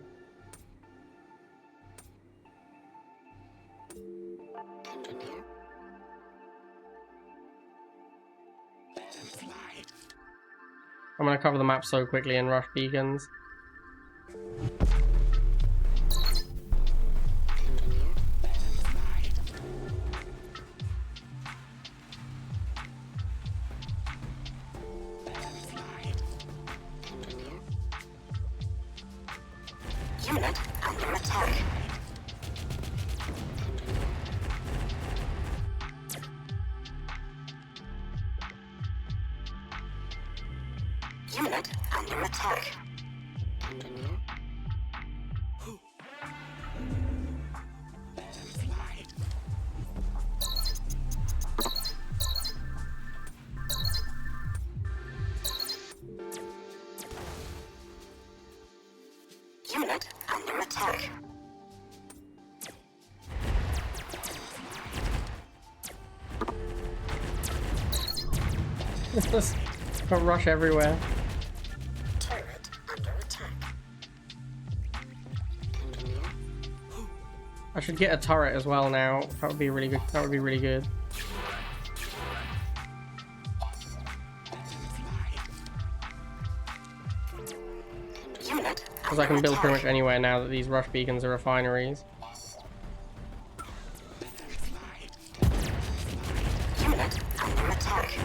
I'm gonna cover the map so quickly in rush beacons. Unit under attack. Unit under attack. Unit under attack. Just got rush everywhere. Turret under attack. I should get a turret as well now. That would be really good. That would be really good. Unit Because I can build pretty much anywhere now that these rush beacons are refineries. unit under attack.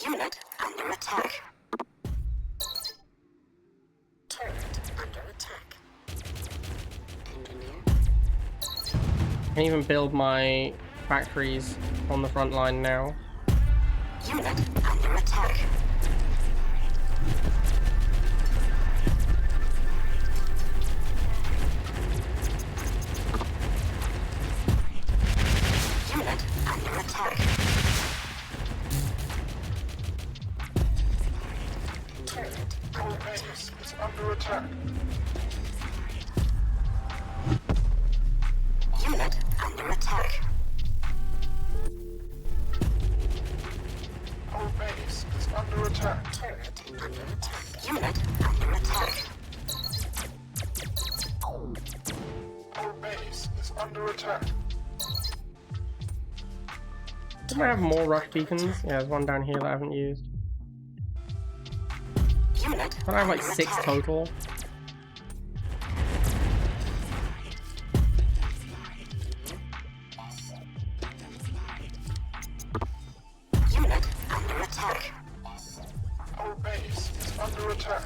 Unit under attack. Turret under attack. I can even build my factories on the front line now. Unit under attack. Unit under attack. Turret Our under base attack. is under attack. Unit under attack. Our base is under attack. Turret under attack. Unit under attack. Our base is under attack. Didn't I have more rush beacons? Yeah, there's one down here that I haven't used. Unit I have like under 6 attack. total. Unit under attack. Our base is under attack.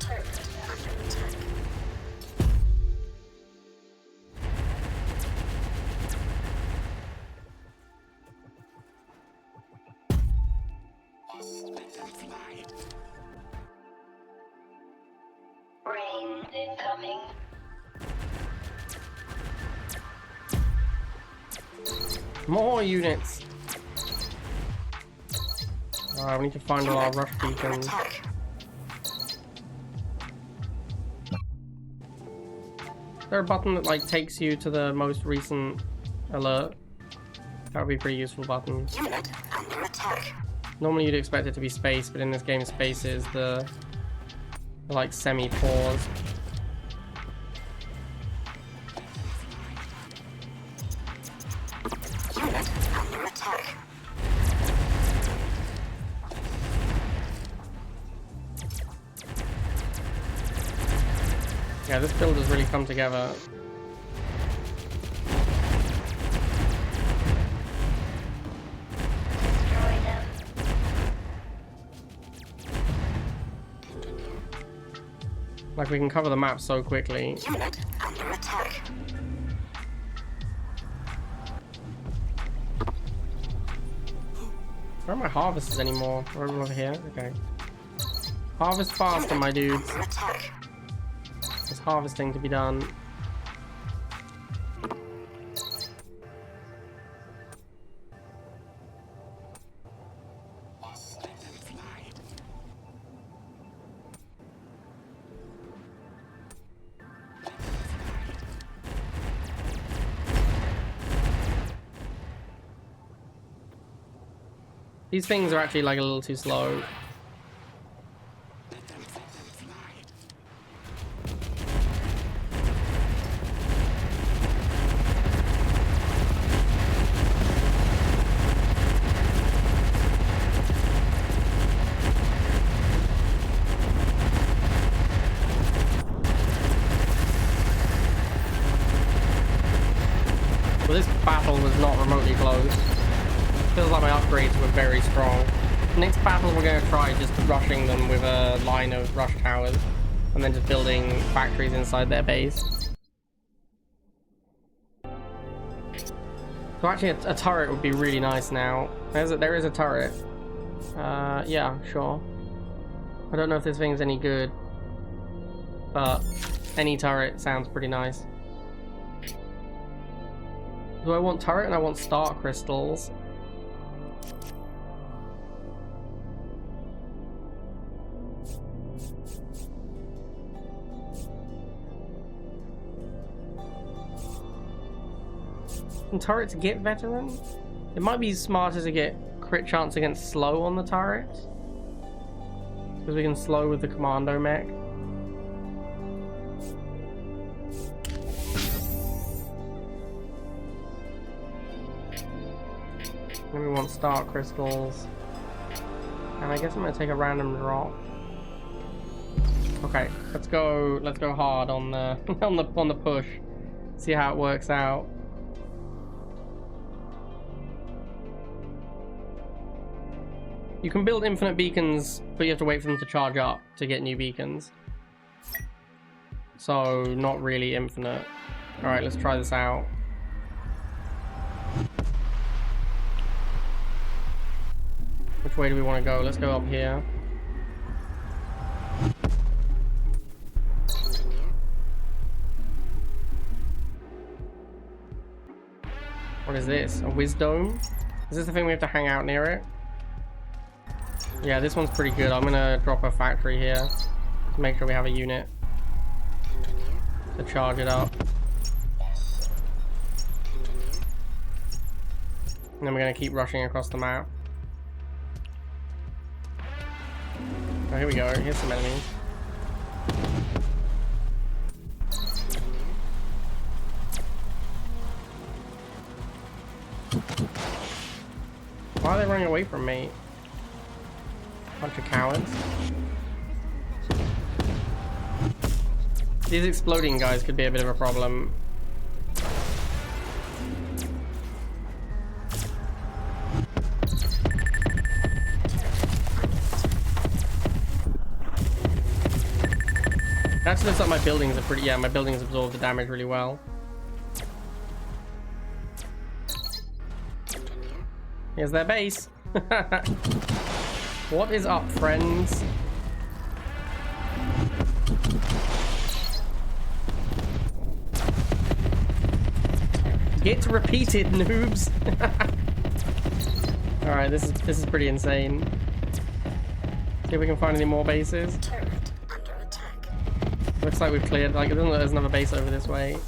Turret under attack. Rain incoming. More units! We need to find all our rush Under beacons. attack. Is there a button that like takes you to the most recent alert? That would be a pretty useful button. Unit under attack. Normally you'd expect it to be space, but in this game space is the like semi-pause. Unit under attack. Yeah, this build has really come together. Like, we can cover the map so quickly. Unit under attack. Where are my harvesters anymore? We're over here. Okay. Harvest faster, my dudes. Under attack. There's harvesting to be done. These things are actually like a little too slow. Well, this battle was not remotely close. Feels like my upgrades were very strong. Next battle we're going to try just rushing them with a line of rush towers and then just building factories inside their base. So actually a turret would be really nice now. There is a turret. Yeah, sure. I don't know if this thing's any good, but any turret sounds pretty nice. Do I want turret and I want star crystals? Can turrets get veteran? It might be smarter to get crit chance against slow on the turret, because we can slow with the commando mech. Then we want star crystals, and I guess I'm gonna take a random drop. Okay, let's go hard on the on the push. See how it works out. You can build infinite beacons, but you have to wait for them to charge up to get new beacons. So, not really infinite. Alright, let's try this out. Which way do we want to go? Let's go up here. What is this? A wisdom? Is this the thing we have to hang out near it? Yeah, this one's pretty good. I'm gonna drop a factory here to make sure we have a unit to charge it up. And then we're gonna keep rushing across the map. Oh, here we go. Here's some enemies. Why are they running away from me? Bunch of cowards. These exploding guys could be a bit of a problem. Actually, looks like my buildings are pretty. Yeah, my buildings absorb the damage really well. Here's their base. What is up, friends? Get repeated, noobs. All right, this is pretty insane. See if we can find any more bases. Turret under attack. Looks like we've cleared. Like, it doesn't look like there's another base over this way.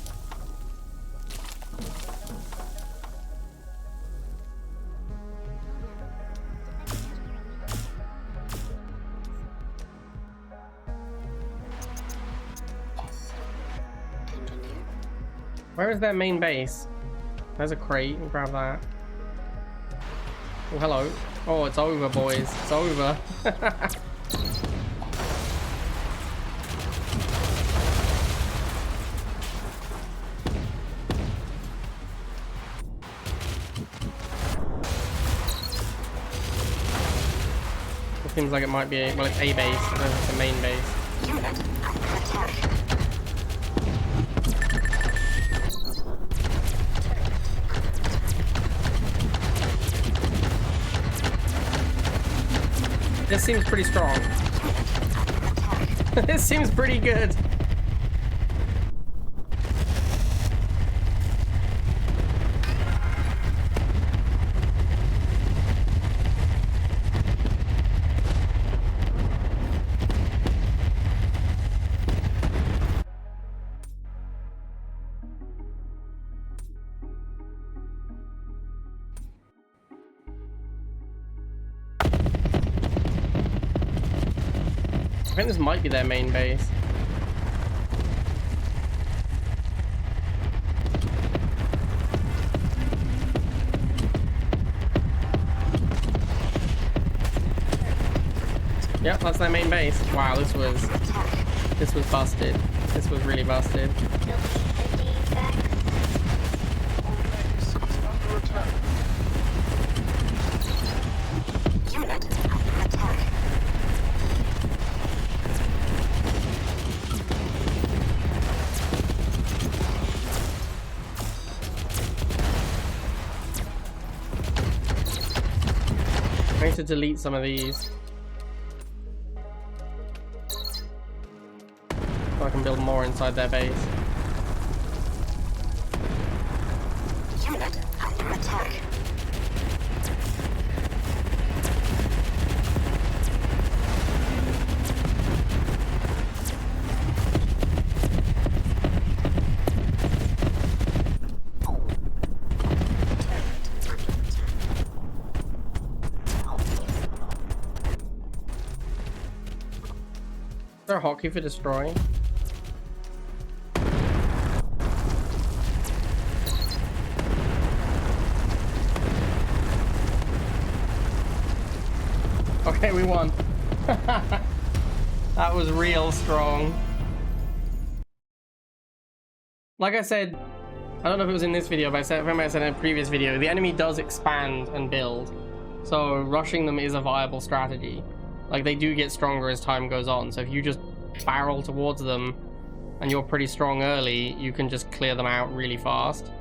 Where is their main base? There's a crate. We'll grab that. Oh, hello. Oh, it's over, boys. It's over. It seems like it might be a, well, it's a base. I don't know if it's a main base. Unit under attack. This seems pretty strong. This seems pretty good. I think this might be their main base. Yep, that's their main base. Wow, this was busted. This was really busted. Our base is under attack. Unit under attack. I need to delete some of these so I can build more inside their base. Unit under attack. Is there a hotkey for destroying? Okay, we won. That was real strong. Like I said, I don't know if it was in this video, but I remember I said in a previous video, the enemy does expand and build. So rushing them is a viable strategy. Like, they do get stronger as time goes on. So if you just barrel towards them and you're pretty strong early, you can just clear them out really fast.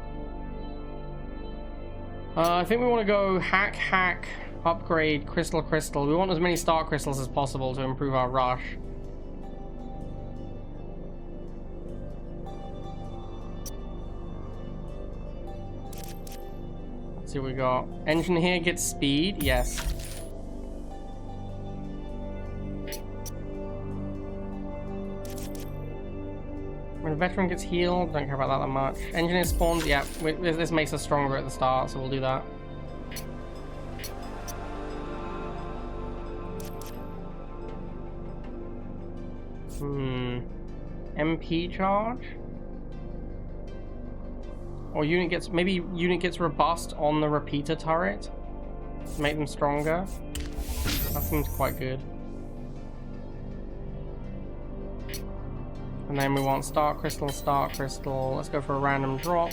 I think we want to go hack, upgrade, crystal. We want as many star crystals as possible to improve our rush. Let's see what we got. Engine here gets speed, yes. When a veteran gets healed, don't care about that much. Engineer spawns, yeah, this makes us stronger at the start, so we'll do that. MP charge? Or maybe unit gets robust on the repeater turret to make them stronger. That seems quite good. And then we want star crystal. Let's go for a random drop.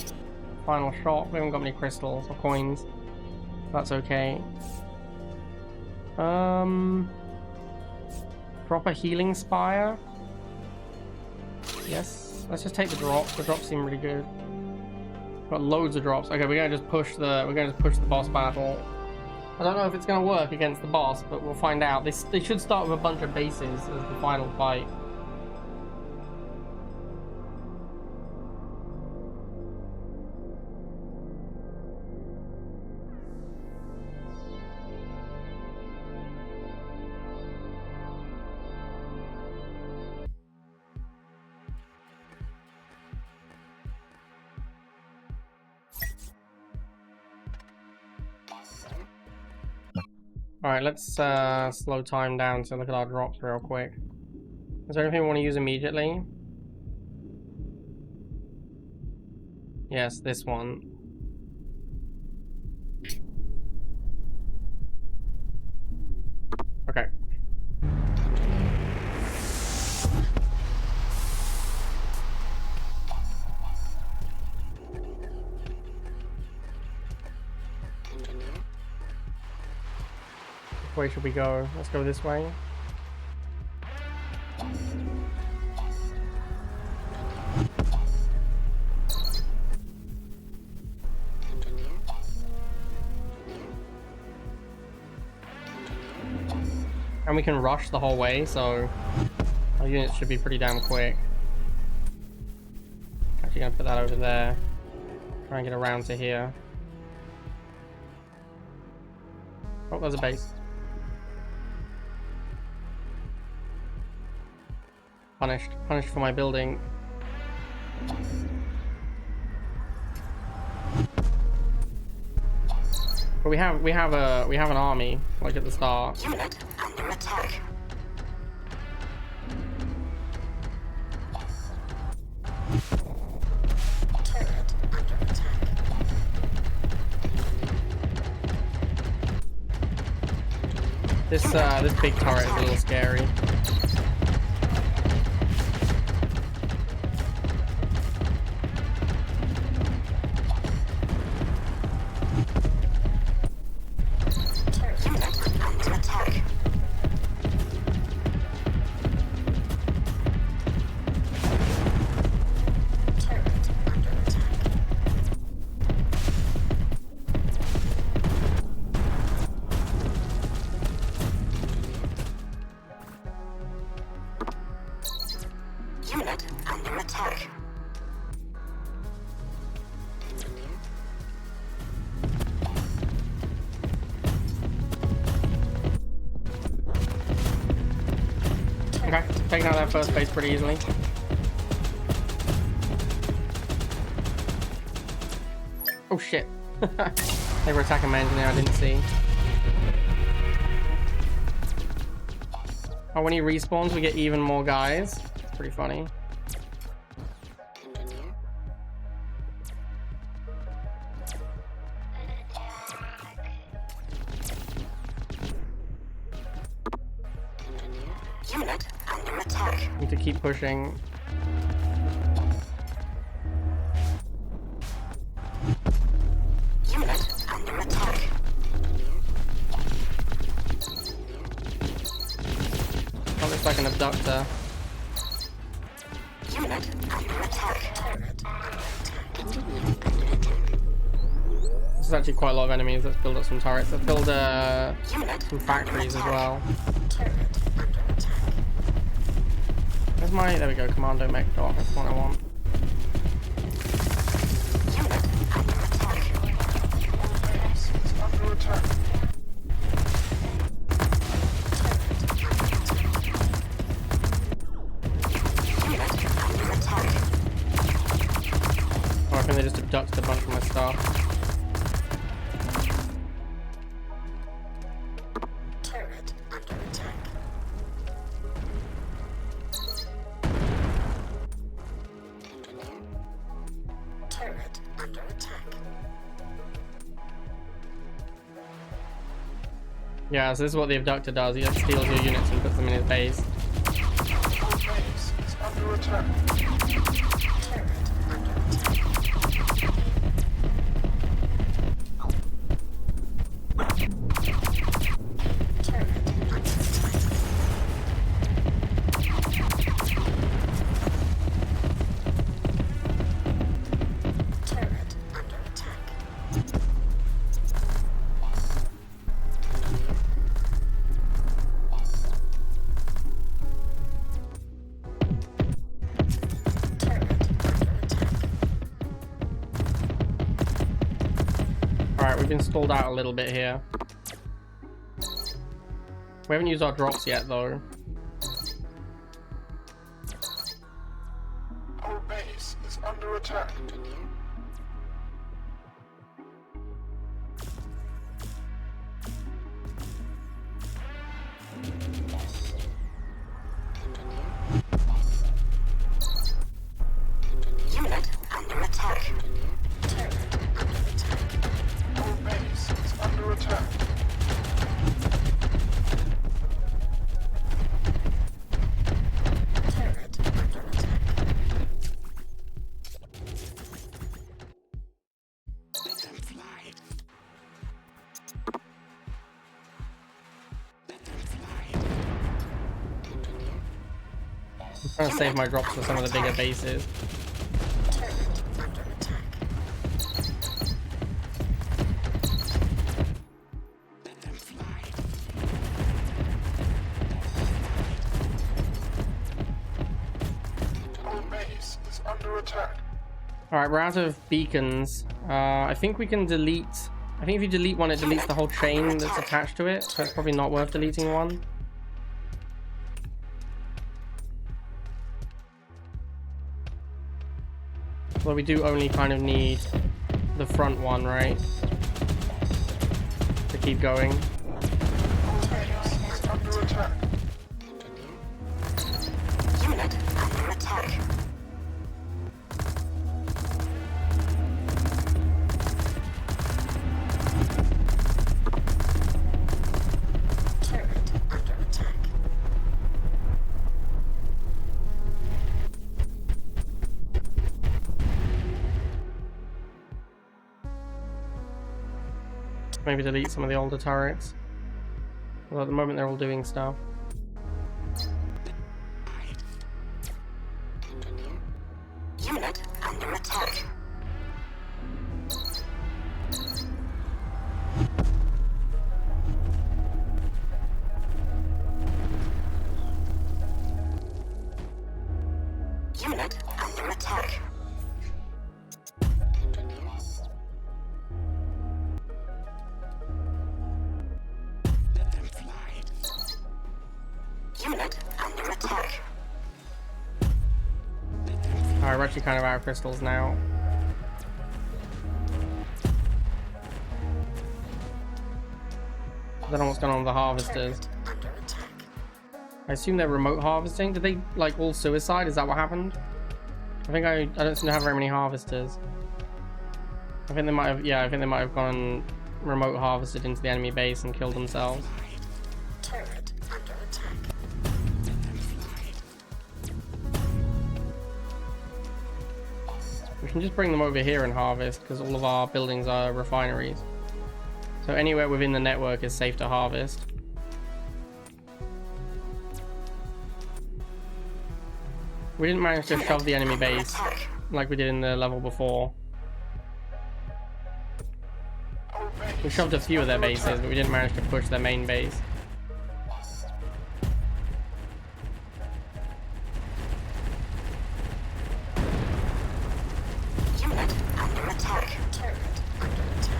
Final shot. We haven't got many crystals or coins. That's okay. Drop a healing spire. Yes. Let's just take the drops. The drops seem really good. Got loads of drops. Okay, we're gonna just push the boss battle. I don't know if it's gonna work against the boss, but we'll find out. They should start with a bunch of bases as the final fight. Alright, let's slow time down to look at our drops real quick. Is there anything we want to use immediately? Yes, this one. Okay. Which way should we go? Let's go this way. we can rush the whole way, so our units should be pretty damn quick. Actually gonna put that over there. Try and get around to here. Oh, there's a base. Punished for my building. But we have an army, like at the start. Unit under attack. Turret under attack. This big turret is a little scary. Okay, taking out that first base pretty easily. Oh shit. They were attacking my engineer, I didn't see. Oh, when he respawns, we get even more guys. It's pretty funny. Unit under attack. Need to keep pushing. Unit under attack. That looks like an abductor. Unit under attack. Turret under attack. Continue under attack. There's actually quite a lot of enemies. Let's build up some turrets. Let's build some factories as well. Turret under attack. Where's my... There we go, commando mech dog. That's what I want. Unit under attack. Your base is under attack. Unit under attack. Oh, I think they just abducted a bunch of my stuff. Turret under attack. Engineer. Turret under attack. Yeah, so this is what the abductor does. He just steals your units and puts them in his base. Your base is under attack. Turret under attack. Turret under attack. Turret under attack. Turret under attack. Alright, we've been stalled out a little bit here. We haven't used our drops yet, though. Our base is under attack. Engineer. Unit under attack. Turret under attack. Our base is under attack. Turret under attack. Let them fly. Let them fly. Engineer. I'm trying to save my drops for some of the bigger bases. Turret under attack. Let them fly. Alright, we're out of beacons. I think we can delete... I think if you delete one, it deletes the whole chain that's attached to it, so it's probably not worth deleting one. Well, we do only kind of need the front one, right? To keep going. Under attack. Unit under attack. Turret under attack. Maybe delete some of the older turrets. Well, at the moment they're all doing stuff. Unit under attack. Unit under attack. Let them fly. Unit under attack. Alright, we're actually kind of out of crystals now. I don't know what's going on with the harvesters. Under attack. I assume they're remote harvesting. Did they, like, all suicide? Is that what happened? I don't seem to have very many harvesters. I think they might have, yeah, I think they might have gone remote harvested into the enemy base and killed themselves. Turret under attack. We can just bring them over here and harvest, because all of our buildings are refineries. So anywhere within the network is safe to harvest. We didn't manage to shove the enemy base like we did in the level before. We shoved a few of their bases, but we didn't manage to push their main base. Unit under attack. Turret under attack.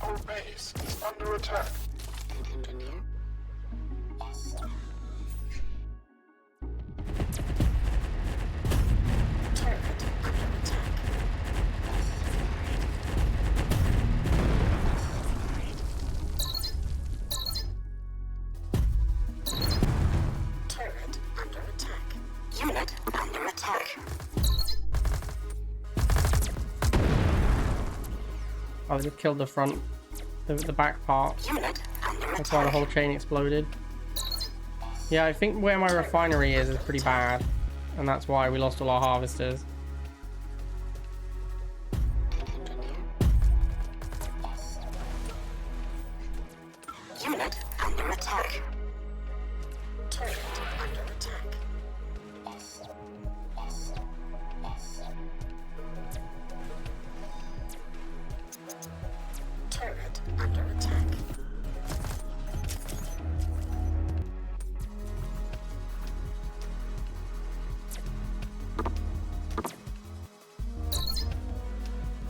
Our base is under attack. Engineer. Turret under attack. Turret under attack. Unit under attack. Oh, they just killed the front, the back part. Unit under That's why the whole chain exploded. Yeah, I think where my refinery is pretty bad. And that's why we lost all our harvesters. Unit under attack. Turret under attack. Turret under attack.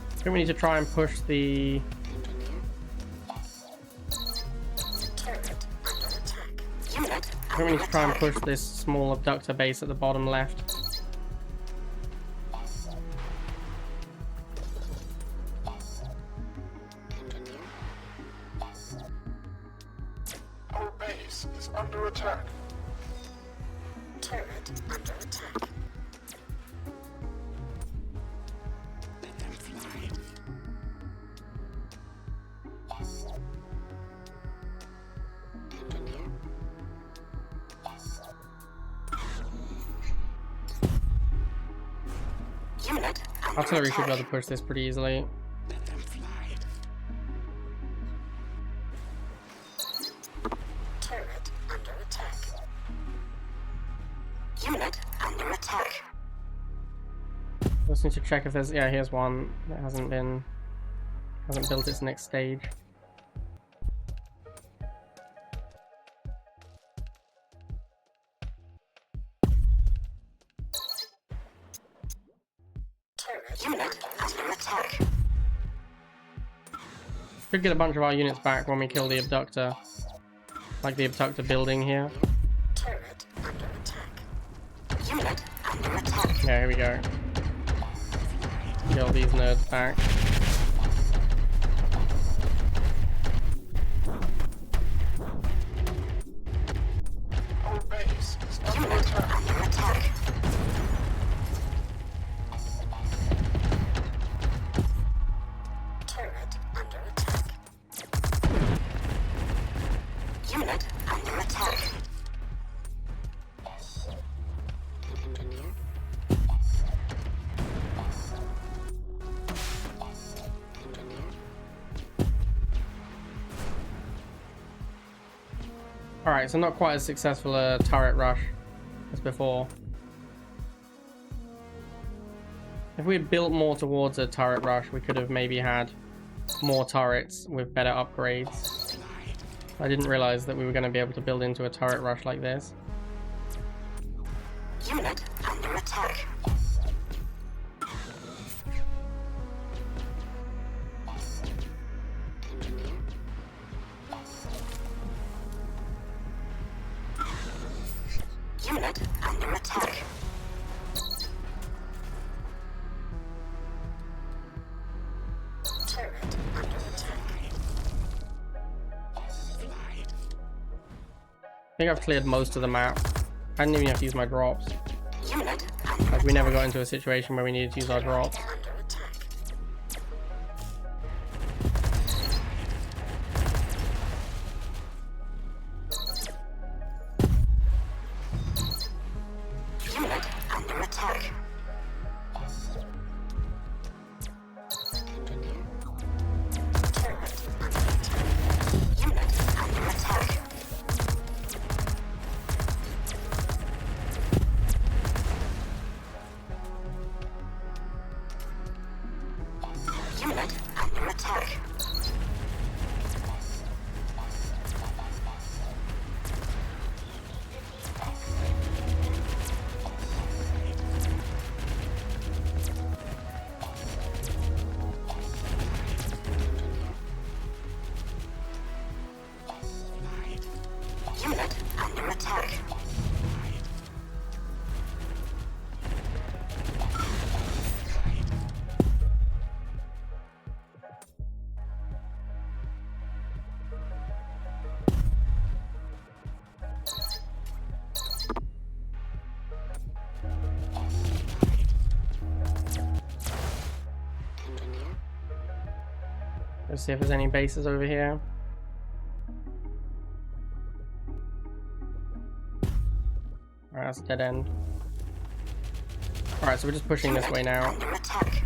I think we need to try and push the... Turret under attack. Unit I think we need to try and push this small abductor base at the bottom left. Our base is under attack. turret under attack. Let them fly. Engineer. Unit under Artillery should be able attack. to push this pretty easily. Let them fly. Turret under attack. Unit under attack. Just need to check if there's... Yeah, here's one that hasn't built its next stage. Unit under attack. Should get a bunch of our units back when we kill the abductor. Like the abductor building here. Turret under attack. Unit under attack. Yeah, here we go. Kill these nerds back. Our base is under attack. Under attack. Turret under attack. Unit under attack. Engineer. Engineer. Alright, so not quite as successful a turret rush as before. If we had built more towards a turret rush, we could have maybe had more turrets with better upgrades. I didn't realize that we were going to be able to build into a turret rush like this. Unit under attack. Engineer. Unit under attack. Turret under attack. I think I've cleared most of the map. I didn't even have to use my drops. Unit under Like, we never got into a situation where we needed to use our drops. under attack. Unit under attack. Engineer. Turret under attack. Unit under attack. Unit under attack. Unit under attack. Engineer. Let's see if there's any bases over here. Alright, that's a dead end. Alright, so we're just pushing this way now. Under attack.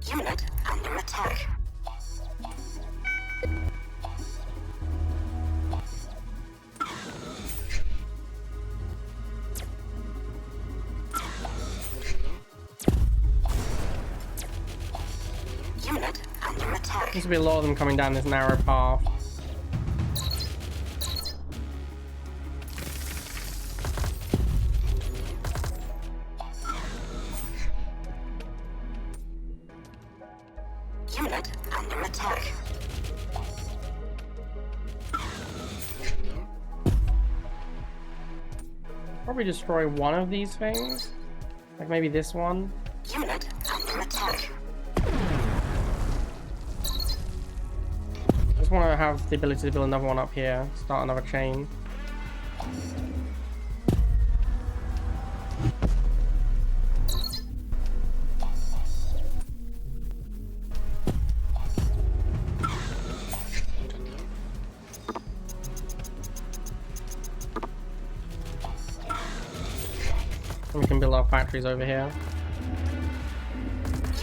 Unit under attack. Unit under attack. Seems to be a lot of them coming down this narrow path. Unit under attack. Probably destroy one of these things. Like maybe this one. Unit under attack. Just want to have the ability to build another one up here. Start another chain. And we can build our factories over here.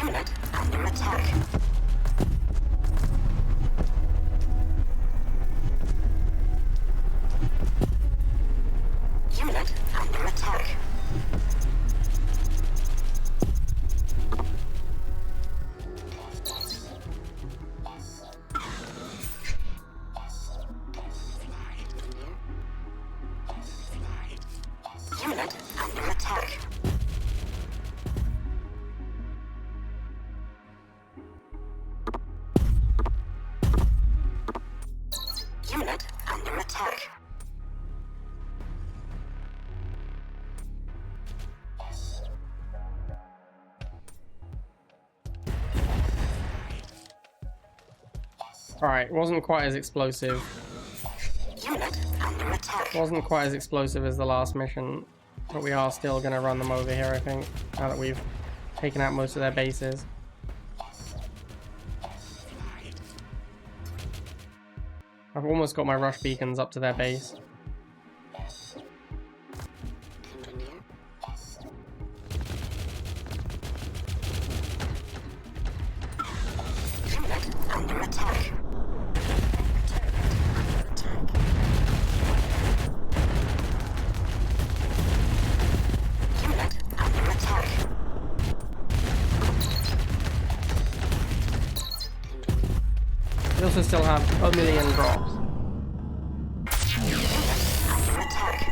Unit under attack. Unit under attack. Alright, wasn't quite as explosive. Unit under attack. Wasn't quite as explosive as the last mission, but we are still going to run them over here, I think, now that we've taken out most of their bases. I've almost got my rush beacons up to their base. Engineer. Unit under attack. Unit under attack. We also still have 1,000,000 drops. Under attack.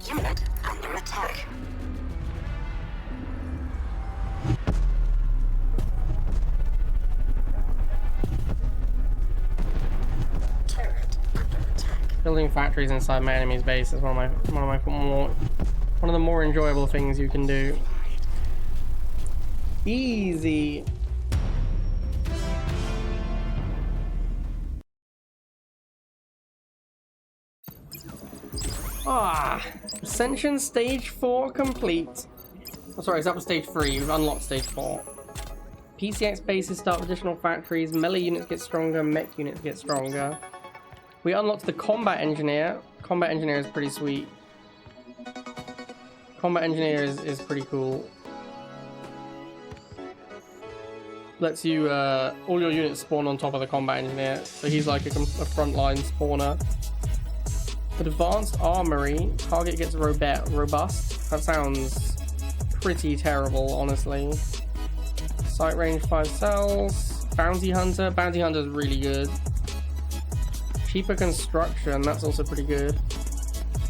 Unit under attack. Turret under attack. Building factories inside my enemy's base is one of the more enjoyable things you can do. Easy. Ascension stage 4 complete. Oh, sorry, it's up to stage 3. We've unlocked stage 4. PCX bases start with additional factories. Melee units get stronger. Mech units get stronger. We unlocked the combat engineer. Combat engineer is pretty sweet. Combat engineer is pretty cool. Lets you all your units spawn on top of the combat engineer, so he's like a frontline spawner. Advanced armory, target gets robust. That sounds pretty terrible, honestly. Sight range 5 cells. Bounty hunter is really good. Cheaper construction, that's also pretty good.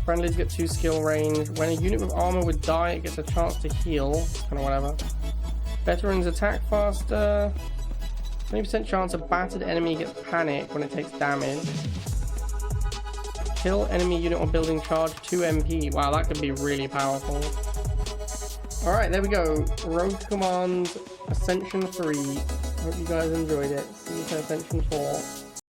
Friendlies get 2 skill range. When a unit with armor would die, it gets a chance to heal. Kind of whatever. Veterans attack faster. 20% chance a battered enemy gets panicked when it takes damage. Kill enemy unit or building charge 2 MP. Wow, that could be really powerful. Alright, there we go. Rogue Command Ascension 3. Hope you guys enjoyed it. See you for Ascension 4.